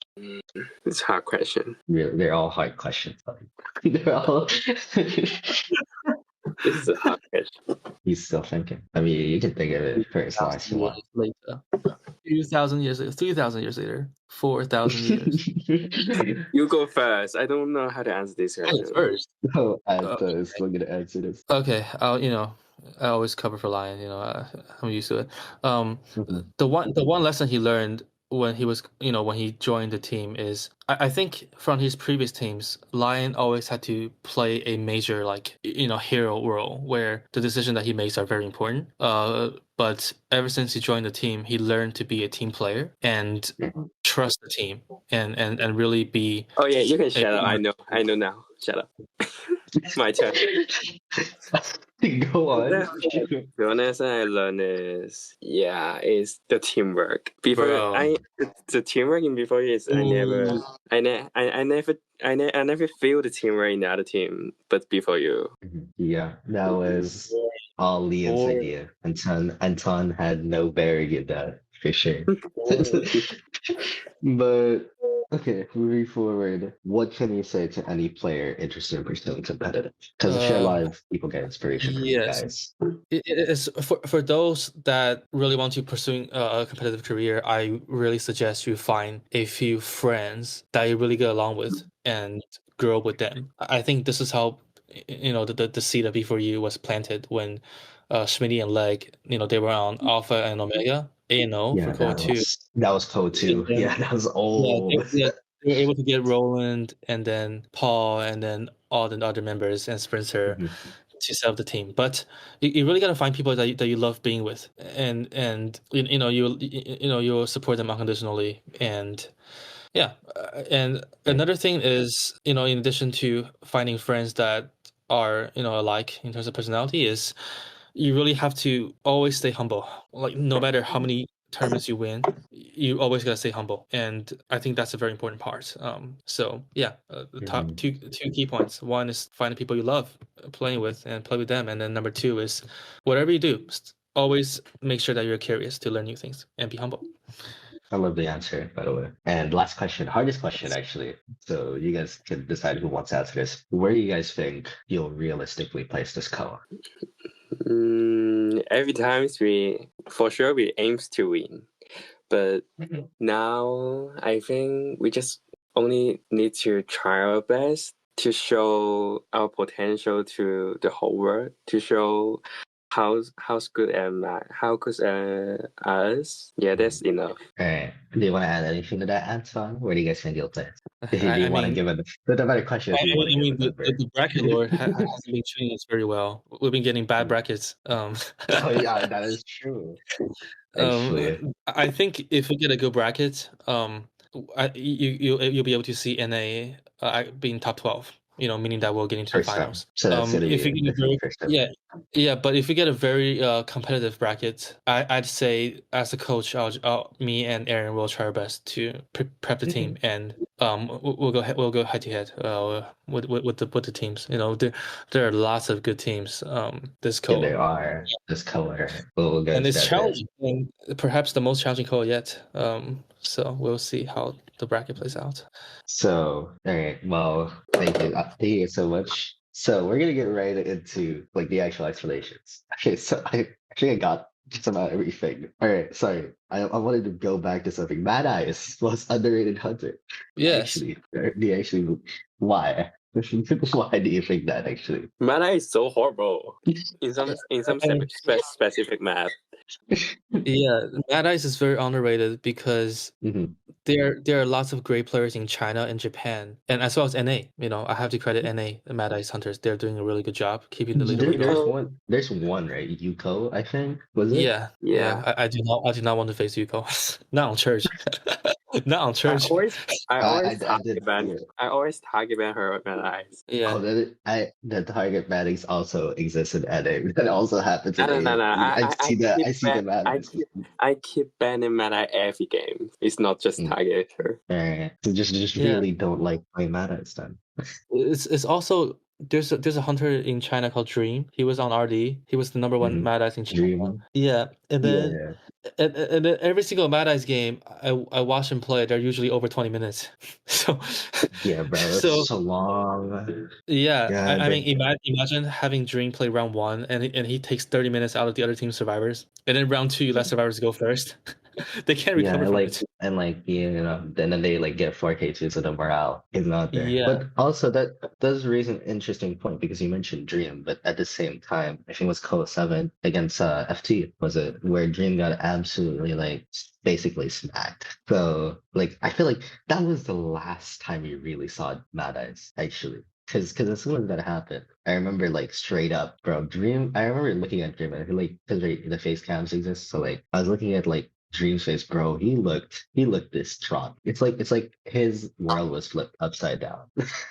a hard question. They're all hard questions. They're all. This is a hard question. He's still thinking. I mean, you can think of it for as long as you want. Later. 2,000 years later, 3,000 years later, 4,000 years. You go first. I don't know how to answer this question. First. Oh, Anton is still gonna answer this. Okay, I always cover for Lyan. I'm used to it. The one lesson he learned when he joined the team is I think from his previous teams, Lyan always had to play a major hero role where the decision that he makes are very important. But ever since he joined the team, he learned to be a team player and trust the team and really be. Oh yeah, you can shut up. I know now. Shut up. My turn. Go on. The honest I learned is the teamwork. The teamwork in before is I never feel the teamwork in the other team, but before you. Yeah, that was all Lyan's idea. Anton had no bearing in that for sure. But okay, moving forward, what can you say to any player interested in pursuing competitive? Because I'm sure a lot of people get inspiration from you guys. It is for those that really want to pursue a competitive career. I really suggest you find a few friends that you really get along with and grow with them. I think this is how the seed of B4U was planted when Schmitty and Leg, they were on Alpha and Omega. A&O for Code 2. That was Code 2. Yeah, that was old. They were able to get Roland and then Paul and then all the other members and Sprinter to set up the team. But you really got to find people that you love being with, and you'll support them unconditionally. And yeah, and another thing is in addition to finding friends that are alike in terms of personality is you really have to always stay humble. Like no matter how many tournaments you win, you always gotta stay humble, and I think that's a very important part. So yeah, the top two key points. One is finding people you love playing with and play with them, and then number two is whatever you do, always make sure that you're curious to learn new things and be humble. I love the answer, by the way. And last question, hardest question actually. So you guys can decide who wants to answer this. Where do you guys think you'll realistically place this Koa? Every time we aims to win, but now I think we just only need to try our best to show our potential to the whole world, to show how's good how good us. Yeah, that's enough. All right. Do you want to add anything to that, Anton? Where do you guys think you'll place? Do you I want to mean, give it the better question if you want to give mean, a number? the bracket lord hasn't been treating us very well. We've been getting bad brackets. Oh yeah, that is true. Actually. I think if we get a good bracket, you'll be able to see NA being top 12. Meaning that we'll get into the First time. finals. So that's gonna If be you get a very, first time. yeah, but if we get a very competitive bracket, I'd say as a coach, me and Aaron will try our best to prep the team, and we'll go head to head with the teams. There are lots of good teams. This Yeah, Koa. there are. This color. We'll go And it's into that bit. challenging, and perhaps the most challenging Koa yet. So we'll see how the bracket plays out. So, all right. Well, thank you. Thank you so much. So we're gonna get right into like the actual explanations. Okay, so I got just about everything. All right, sorry. I wanted to go back to something. Mad Eye is most underrated hunter. Yes. Actually, do you actually why? Why do you think that actually? Mana is so horrible in some specific map. Yeah, Mad Eyes is very underrated because there are lots of great players in China and Japan, and as well as NA. I have to credit NA, the Mad Eyes Hunters. They're doing a really good job keeping the leaderboard going. There's one, right? Yuko, I think, was it? Yeah. I do not want to face Yuko. Not on church. Not on church. I I always target ban her with Mad Eyes. Yeah. The target bannings also exists in edit. That also happens in No. I see the Mad Eyes. I keep banning Mad Eye every game. It's not just target her. So just really don't like playing Mad Eyes then. It's also there's a hunter in China called Dream. He was on RD. He was the number one Mad Eyes in China. Dream. Yeah, and then and then every single Mad Eyes game I watch him play. They're usually over 20 minutes. So yeah, bro, that's so long. Yeah, I mean, imagine having Dream play round 1 and he takes 30 minutes out of the other team's survivors, and then round 2 you let survivors go first. They can't recover from it. And then they like get 4K2, so the morale is not there. Yeah. But also that does raise an interesting point because you mentioned Dream, but at the same time, I think it was Koa 7 against FT, was it, where Dream got absolutely like basically smacked. So like I feel like that was the last time you really saw Mad Eyes, actually. Because as soon as that happened, I remember like straight up, bro, Dream. I remember looking at Dream and like because the face cams exist, so like I was looking at like Dream's face, bro. He looked distraught. It's like his world was flipped upside down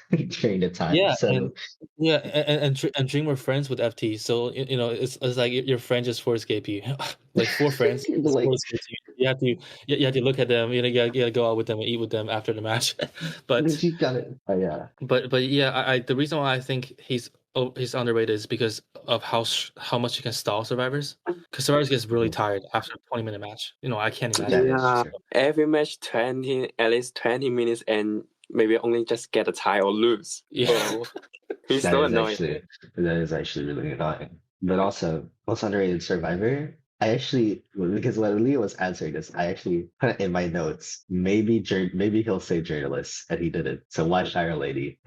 during the time. Yeah, So and Dream were friends with FT, so it's like your friend just force escape you, like 4 friends. like, you have to look at them. You gotta go out with them and eat with them after the match. But you got it. Yeah. But yeah, I the reason why I think he's underrated is because of how much he can stall survivors. Because survivors gets really tired after a 20-minute match. I can't imagine. Yeah, every match at least 20 minutes, and maybe only just get a tie or lose. Yeah, he's so annoying. That is actually really annoying. But also, most underrated survivor. I actually, because when Leo was answering this, I actually put it in my notes. Maybe he'll say journalist, and he didn't. So why Shire Lady?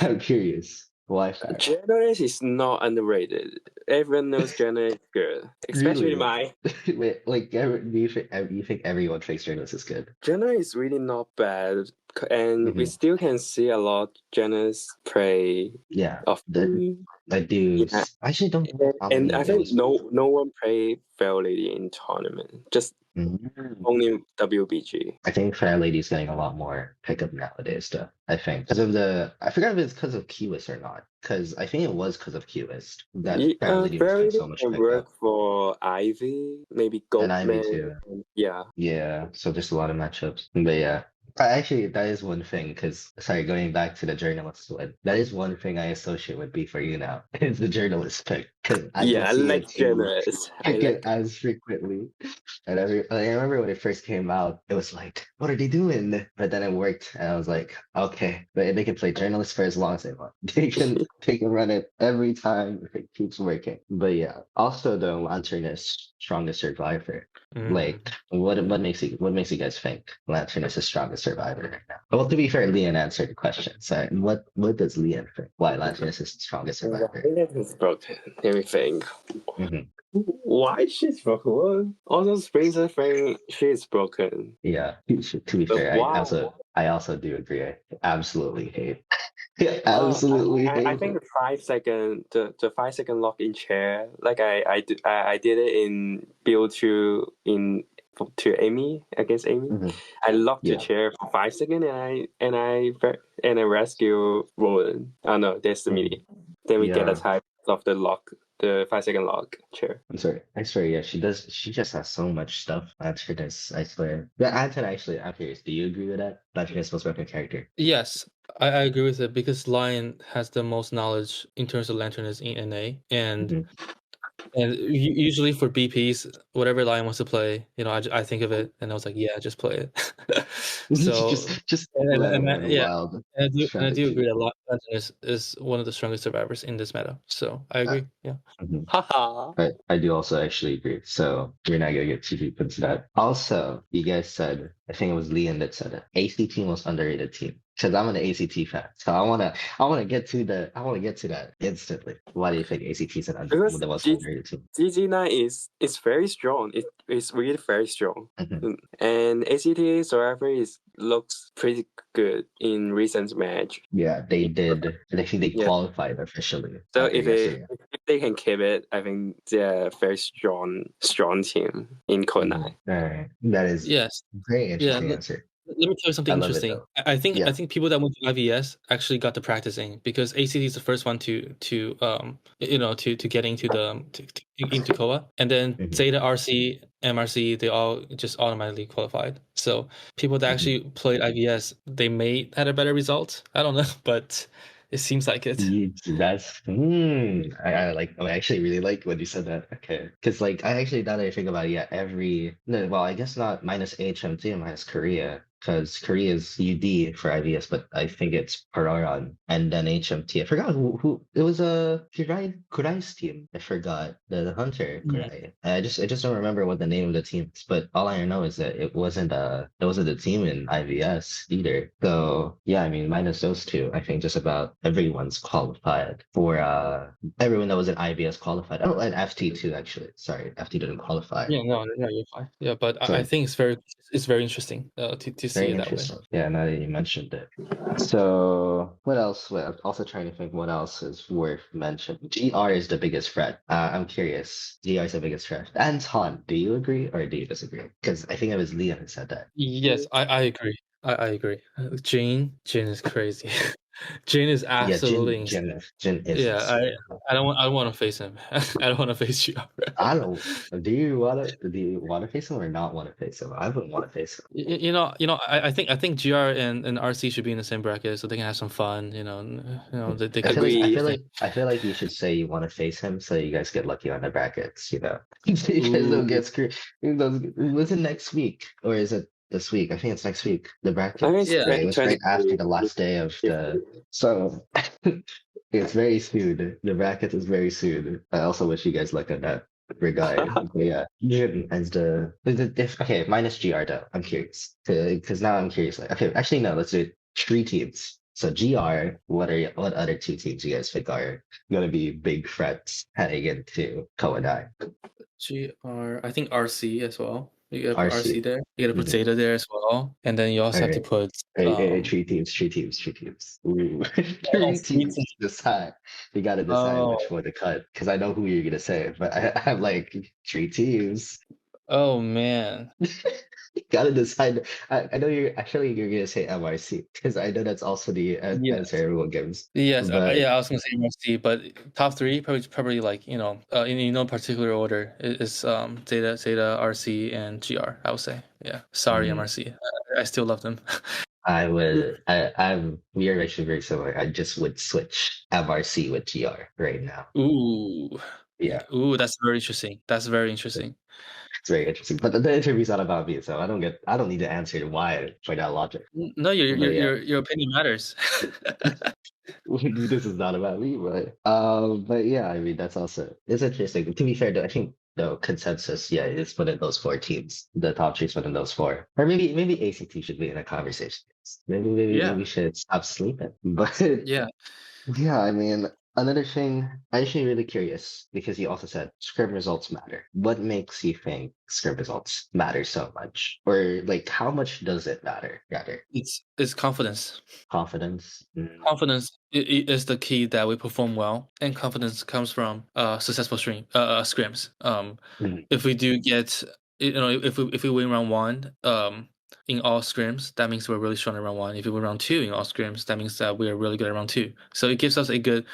I'm curious. Why Shire? Journalist is not underrated. Everyone knows journalist is good, especially mine. Wait, like, do you think everyone thinks journalist is good? Journalist is really not bad, and we still can see a lot of journalists play. Yeah, often. I do. Yeah. I actually don't. And I think no one play Fair Lady in tournament. Just only WBG. I think Fair Lady is getting a lot more pickup nowadays, though. I think because of I forgot if it's because of Keyless or not. Because I think it was because of Keyless that Fair Lady was getting so much pickup. Work for Ivy, maybe Goldman. And Ivy too. Yeah. Yeah. So just a lot of matchups, but yeah. Actually, that is one thing, because, sorry, going back to the journalist one, that is one thing I associate with B4U now, is the journalist pick. because I can Yeah, I see like it too. generous. I Pick it like as frequently. And I remember when it first came out, it was like, what are they doing? But then it worked, and I was like, okay, they can play journalists for as long as they want. They can run it every time if it keeps working. But yeah, also the Lantern is strongest survivor. Like, what makes you guys think Lantern is the strongest survivor right now? Well, to be fair, Lyan answered the question. So what does Lyan think? Why Lantern is the strongest survivor? Violet is broken. Let me think. Hmm. Why she's broken? What? Also, Springer thing, she is broken. Yeah. To be But fair, I why? also I also do agree. I absolutely hate. Yeah, Oh, absolutely I hate think it. the 5 second the 5 second lock in chair, like I did it in BO2 to Amy against Amy. Mhm. I locked the Yeah. chair for 5 seconds and I rescue Roland. Oh no, there's the Mhm. mini. Then we get a Yeah. type of the lock, the 5 second lock chair. I'm sorry. I swear, yeah, she does. She just has so much stuff. That's her this, I swear. Yeah, Anton, actually, I'm curious. Do you agree with that? That's her most broken character. Yes, I agree with it because Lyan has the most knowledge in terms of Lanternus in NA, Hmm. and usually for BPs, whatever Lyan wants to play, I think of it, and I was like, yeah, just play it. So, just and, let him and I, run yeah, wild and I do agree strategy. that Lantern is one of the strongest survivors in this meta. So I Uh, agree. Yeah. mhm. Haha. I do also actually agree. So we're not gonna get too deep into that. Also, you guys said, I think it was Liam that said it. ACT most underrated team. Because I'm an ACT fan. So I wanna get to that instantly. Why do you think ACT is Because the most underrated team? GG9 is very strong. It's really very strong. Mhm. And ACT Survivor looks pretty good in recent match. Yeah, they did. And I think they Yeah. qualified officially So after yesterday. if they can keep it, I think they're a very strong team in Code Mhm. 9. All right. That is Yes. very Yeah. interesting answer. Let me tell you I something love it interesting. though. I Yeah. think people that went to IVS actually got to practicing because ACT is the first one to getting to into KOA, and then Mhm. Zeta, RC, MRC, they all just automatically qualified. So people that Mhm. actually played IVS, they may had a better result. I don't know, but it seems like it. I actually really like when you said that. Okay. Because like I actually now that I think about it, yeah, no, well, I guess not minus HMT and minus Korea. Because Korea is UD for IVS, but I think it's Pararan and then HMT. I forgot who it was Kurai's team. I forgot the Hunter Mm. Kurai. I just don't remember what the name of the team is, but all I know is that it wasn't the team in IVS either. So yeah, I mean minus those two, I think just about everyone's qualified for everyone that was in IVS qualified. Oh, and FT too, actually. Sorry, FT didn't qualify. Yeah, no, you're fine. Yeah, but I So think it's very interesting to see very it that way. interesting. Yeah, now that you mentioned it. So what else? Well, I'm also trying to think what else is worth mentioning. GR is the biggest threat. I'm curious. GR is the biggest threat. Anton, do you agree or do you disagree? Because I think it was Liam who said that. Yes, I agree. I agree. Jane is crazy. Jane is Yeah, absolutely insane. Jin is Yeah, insane. I don't want to face him. I don't want to face GR. I don't. Do you want to face him or not want to face him? I wouldn't want to face him. I think GR and RC should be in the same bracket so they can have some fun. They I could feel like I Agree. feel like I feel like you should say you want to face him so you guys get lucky on the brackets, so you guys don't Ooh, get screwed. Was it next week or is it this week? I think it's next week. The I mean, brackets, it's yeah. right? It was right after 2023. the last day of the. So it's very soon. The bracket is very soon. I also wish you guys luck on that regard. But yeah, Jim as okay, minus GR though. I'm curious because now I'm curious. Like, okay, actually no, let's do it. Three teams. So GR, what other two teams you guys think are gonna be big threats heading into Kowadai? I think RC as well. You gotta put RC RC. there. You gotta put Mhm. Zeta there as well, and then you All also have to right. put Hey, um. three teams. Ooh. Oh, Three three teams. teams. Decide. You gotta decide which Oh, one to cut because I know who you're gonna say, but I'm like three teams. oh man. Gotta decide. I know you're gonna say MRC because I know that's also the answer Yes. everyone gives. Yes, But yeah, I was gonna say MST, but top three probably like in no particular order is Zeta, RC, and GR. I would say, yeah. Sorry, mm, MRC. I still love them. I would. We are actually very similar. I just would switch MRC with GR right now. Ooh, Yeah, Ooh, that's very interesting. That's very interesting. it's very interesting. But the interview's not about me, so I don't need to answer why for that logic. No, But yeah. your opinion matters. This is not about me, but yeah, I mean that's also it's interesting. To be fair, though, I think the consensus, yeah, is within those four teams. The top three is within those four, or maybe ACT should be in a conversation. Maybe Yeah, we should stop sleeping. But yeah. yeah, I mean another thing, I'm actually really curious because you also said scrim results matter. What makes you think scrim results matter so much, or like how much does it matter? Rather, It's confidence. confidence. Confidence is the key that we perform well, and confidence comes from successful scrims. Mm, If we do get, if we win round one, in all scrims, that means we're really strong in round one. If we win round two in all scrims, that means that we are really good at round two. So it gives us a good,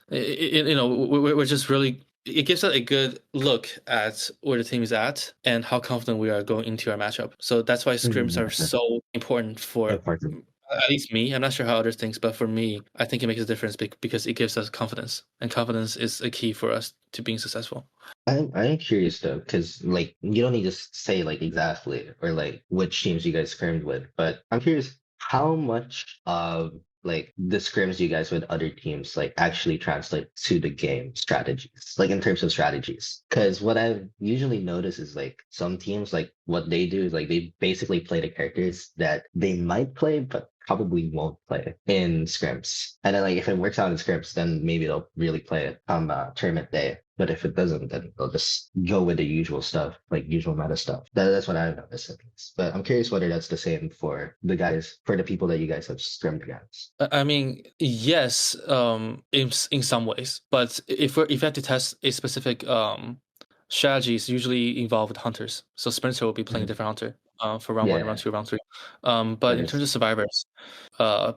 we're just really. It gives us a good look at where the team is at and how confident we are going into our matchup. So that's why scrims are mm, so important for important. at least me. I'm not sure how others think, but for me, I think it makes a difference because it gives us confidence, and confidence is a key for us to being successful. I'm curious though, because like you don't need to say like exactly or like which teams you guys scrimed with, but I'm curious how much of like the scrims you guys with other teams like actually translate to the game strategies, like in terms of strategies. Because what I've usually noticed is like some teams like what they do is like they basically play the characters that they might play, but probably won't play in scrims. And then like if it works out in scrims, then maybe they'll really play it on tournament day. But if it doesn't, then they'll just go with the usual stuff, like usual meta stuff. That's what I've noticed at least. But I'm curious whether that's the same for the guys, for the people that you guys have scrimmed against. I mean, yes, in some ways, but if you have to test a specific strategies, usually involved with hunters. So Spencer will be playing a Mhm. different hunter for round one, round Yeah, two, round three. But that in terms is. of survivors,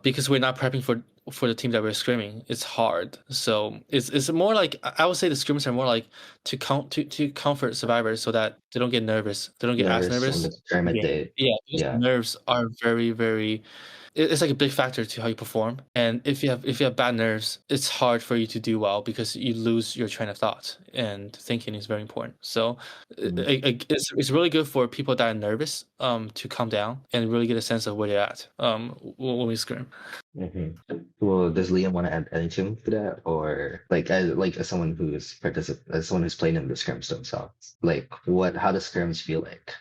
because we're not prepping for the team that we're scrimming, it's hard. So it's more like I would say the scrims are more like to comfort survivors so that they don't get nervous, they don't get as Nervous on nervous. the tournament Yeah, day. yeah, because Yeah. nerves are very very it's like a big factor to how you perform. And if you have bad nerves, it's hard for you to do well because you lose your train of thought. And thinking is very important. So Mhm. it's really good for people that are nervous to calm down and really get a sense of where they're at when we scrim. Mhm. Well, does Liam want to add anything to that, or as someone who's as someone who's played in the scrims themselves, like how does scrims feel like?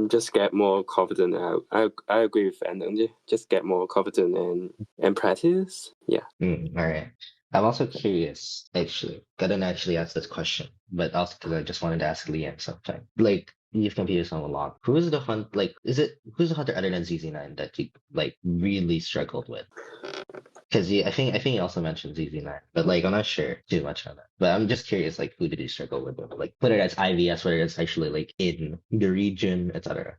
Just get more confident. I agree with Anton. Just get more confident and practice. Yeah. All right. I'm also curious, actually. I didn't actually ask this question, but also because I just wanted to ask Liam something. Like, you've competed with someone a lot. Who is the hunt? Like, who's the hunter other than ZZ9 that you like really struggled with? Because I think you also mentioned ZZ9, but like I'm not sure too much on that. But I'm just curious, like, who did you struggle with? Like, whether that's IVS, whether it's actually like in the region, etc.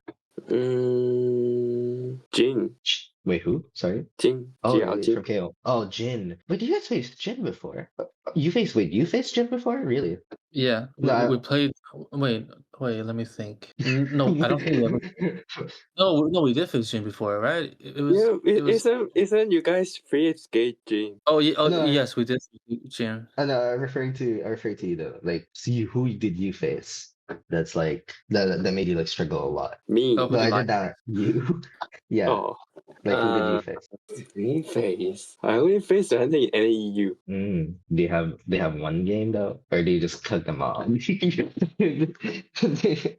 Jin. Wait, who? Sorry. Jin. Oh, really? GLG. From KO. Oh, Jin. Wait, did you guys face Jin before? You faced Jin before? Really? Yeah, No, we played. Wait, let me think. No, I don't think we ever. No, we did face Jin before, right? Yeah, It was. isn't you guys free skate Jin? Oh, yeah, oh no, yes, we did Jin. no, I'm referring to you though. Like, see, who did you face? That's like that made you like struggle a lot. Oh, Me. who No, did I lie? did that. You, yeah. Oh. Like, who did you face? Me face. I only faced any EU. They have one game though, or do you just cook them all? They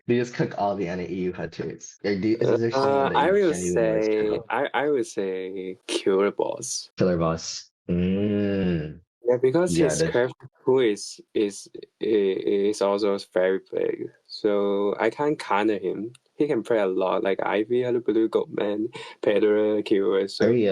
just cook all the NAEU hunters, or is there someone that you genuinely struggle? I will say kill the boss. Killer boss. Yeah, because Yeah, his that character pool is also very big, so I can't counter him. He can play a lot, like Ivy, Hello Blue, Goldman, Pedro, Killer, so very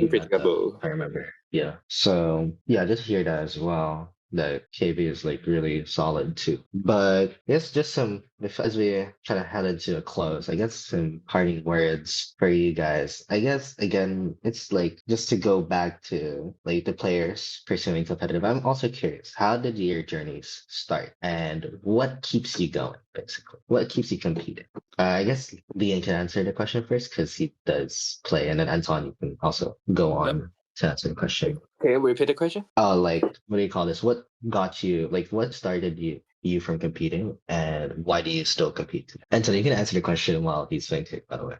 meta, unpredictable. if I remember. Yeah. So yeah, I just hear that as well. That KB is like really solid too. But I guess just as we try to head into a close, I guess some parting words for you guys. I guess again, it's like just to go back to like the players pursuing competitive. I'm also curious, how did your journeys start and what keeps you going, basically? What keeps you competing? I guess Lian can answer the question first because he does play, and then Anton, you can also go Yep. on to answer the question. Can you repeat the question? Oh, like what do you call this? What got you? Like what started you from competing, and why do you still compete? Anton, you can answer the question while he's thinking, by the way,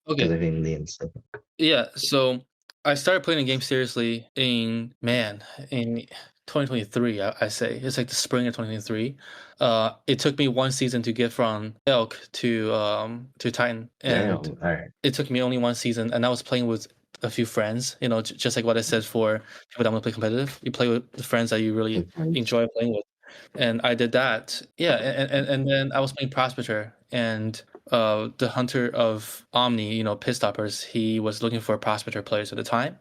because Okay. I think Liam's. Yeah, so I started playing the game seriously in 2023, I say. It's like the spring of 2023. It took me one season to get from Elk to Titan, Damn. and All right. it took me only one season, and I was playing with a few friends, just like what I said for people that want to play competitive. You play with the friends that you really enjoy playing with. And I did that. Yeah, and then I was playing Prospector, and the hunter of Omni, Pit Stoppers, he was looking for Prospector players at the time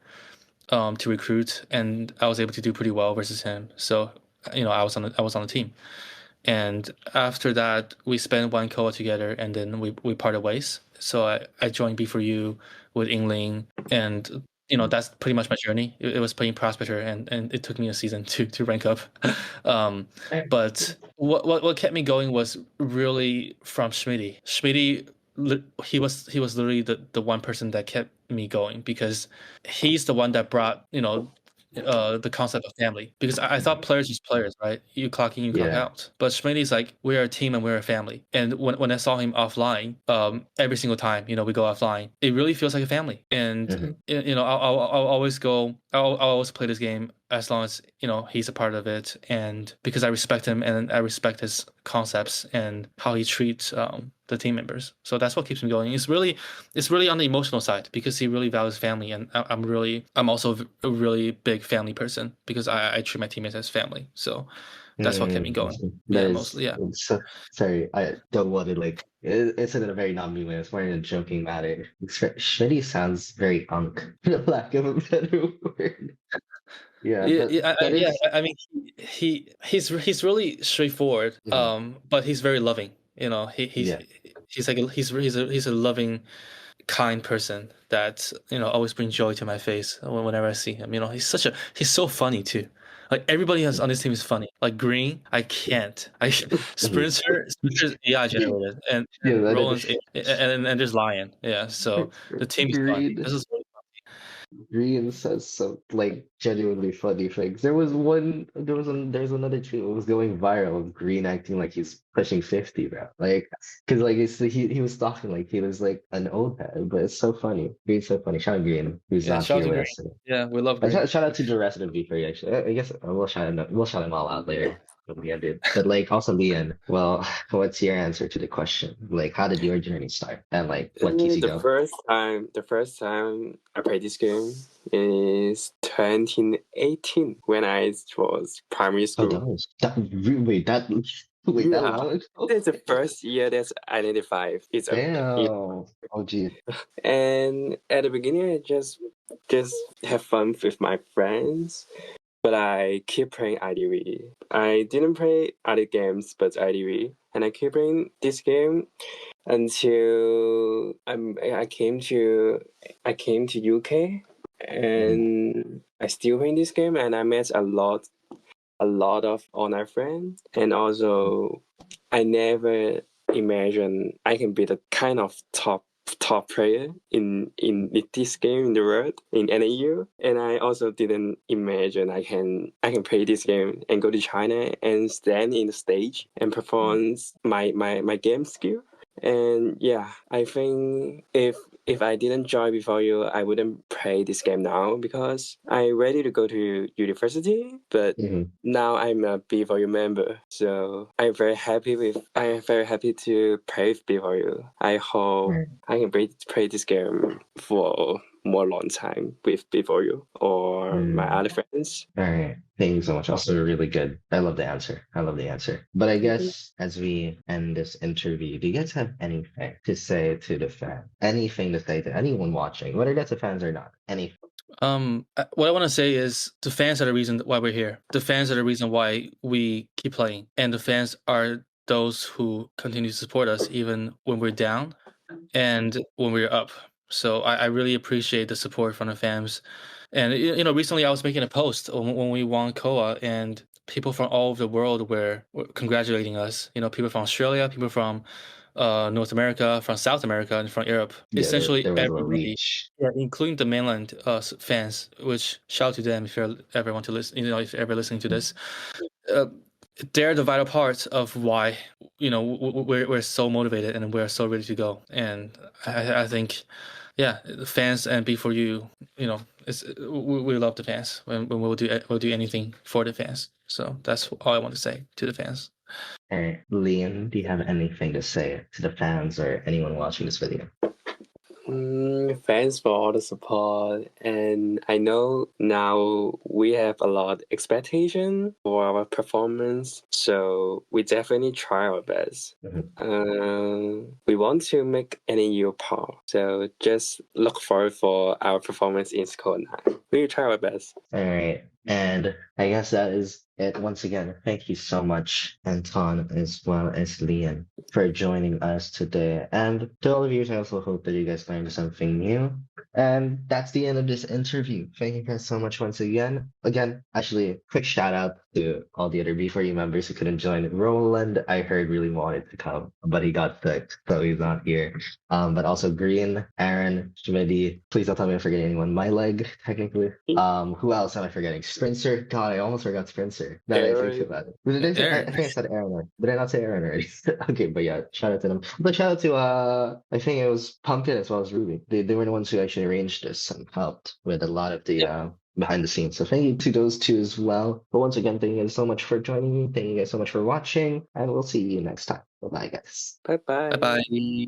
to recruit, and I was able to do pretty well versus him. So, I was on the team. And after that, we spent one co-op together, and then we parted ways. So I joined B4U with Ingling, and that's pretty much my journey. It was playing Prospector, and it took me a season to rank up. um, but what kept me going was really from Schmitty. Schmitty, he was literally the one person that kept me going, because he's the one that brought the concept of family, because I thought players was players, right? You clock in, you clock Yeah. out. But Schmitty's like, we're a team and we're a family. And when I saw him offline, every single time, we go offline, it really feels like a family. And Mhm. I'll always go. I'll always play this game as long as he's a part of it, and because I respect him and I respect his concepts and how he treats the team members. So that's what keeps me going. It's really on the emotional side, because he really values family, and I'm also a really big family person, because I treat my teammates as family. So that's what kept me going. That Yeah, is mostly. Yeah. so sorry. I don't want to like it's in a very non-mean way. It's more in a joking manner. Shitty sounds very unk, for lack of a better word. Yeah, Yeah, but yeah, that yeah. is. I mean, he's really straightforward, Mhm. but he's very loving. Yeah. He's a loving, kind person that always brings joy to my face whenever I see him. He's so funny too. Like everybody else on this team is funny. Like Green, I can't. Mhm. Sprinter's AI generated, and Yeah, that Roland's is and there's Lyan. Yeah, so the team is fun. Green. This is Green says some like genuinely funny things. There's another tweet that was going viral of Green acting like he's pushing 50, bro. Like, cause like he was talking like he was like an old man, but it's so funny. Green's so funny. Shout out Green, who's yeah. not Shout out here to with Green. us today. Yeah, we love And Green. shout out to the rest of the V3 actually. I guess we'll shout them all out later when we end it. But like also Lian, well, what's your answer to the question? Like, how did your journey start, and like what keeps you The going? first time I played this game is 2018 when I was primary Oh, school. wait, that Yeah, long ago? that's the first year that's identified. It's a Damn. Oh, geez. and at the beginning I just have fun with my friends, but I keep playing IDV. I didn't play other games but IDV, and I keep playing this game until I came to UK, Mhm. and I still playing this game, and I met a lot of online friends, and also I never imagined I can be the kind of top player in this game in the world in NAU, and I also didn't imagine I can play this game and go to China and stand in the stage and perform my game skill. And yeah, I think if I didn't join before you, I wouldn't play this game now, because I'm ready to go to university. But Mhm. now I'm a B4U member, so I am very happy to play with B4U. I hope Right. I can play this game for more long time with B4U or my Mm. other friends. All right. Thank you so much. Also, really good. I love the answer. I love the answer. But I guess as we end this interview, do you guys have anything to say to the fan? Anything to say to anyone watching, whether that's the fans or not? Anything. What I want to say is the fans are the reason why we're here. The fans are the reason why we keep playing, and the fans are those who continue to support us even when we're down and when we're up. So I really appreciate the support from the fans. And recently I was making a post when we won KOA, and people from all over the world were congratulating us. People from Australia, people from North America, from South America, and from Europe. Yeah, Essentially, there was a everybody, reach. yeah, including the mainland fans. Which shout out to them if you ever want to listen. If you're ever listening to this, they're the vital part of why we're so motivated and we're so ready to go. And I think, yeah, the fans and B4U, we love the fans. When we'll do anything for the fans. So that's all I want to say to the fans. Hey, Lyan, do you have anything to say to the fans or anyone watching this video? Thanks for all the support, and I know now we have a lot of expectation for our performance, so we definitely try our best. We want to make NAU proud, so just look forward for our performance in Score 9. We will try our best. All right. And I guess that is it. Once again, thank you so much, Anton, as well as Lyan, for joining us today. And to all of you, I also hope that you guys learned something new. And that's the end of this interview. Thank you guys so much once again. Again, actually, a quick shout out to all the other B4U members who couldn't join. Roland, I heard, really wanted to come, but he got sick, so he's not here. But also Green, Aaron, Schmidty. Please don't tell me I'm forgetting anyone. My leg, technically. Who else am I forgetting? Spencer. God, I almost forgot Spencer. Now that I think about it. I think I said Aaron. Did I not say Aaron already? Okay, but yeah, shout out to them. But shout out to I think it was Pumpkin as well as Ruby. They were the ones who actually arranged this and helped with a lot of the behind the scenes. So thank you to those two as well. But once again, thank you guys so much for joining me. Thank you guys so much for watching, and we'll see you next time. Bye bye, guys. Bye bye. Bye bye.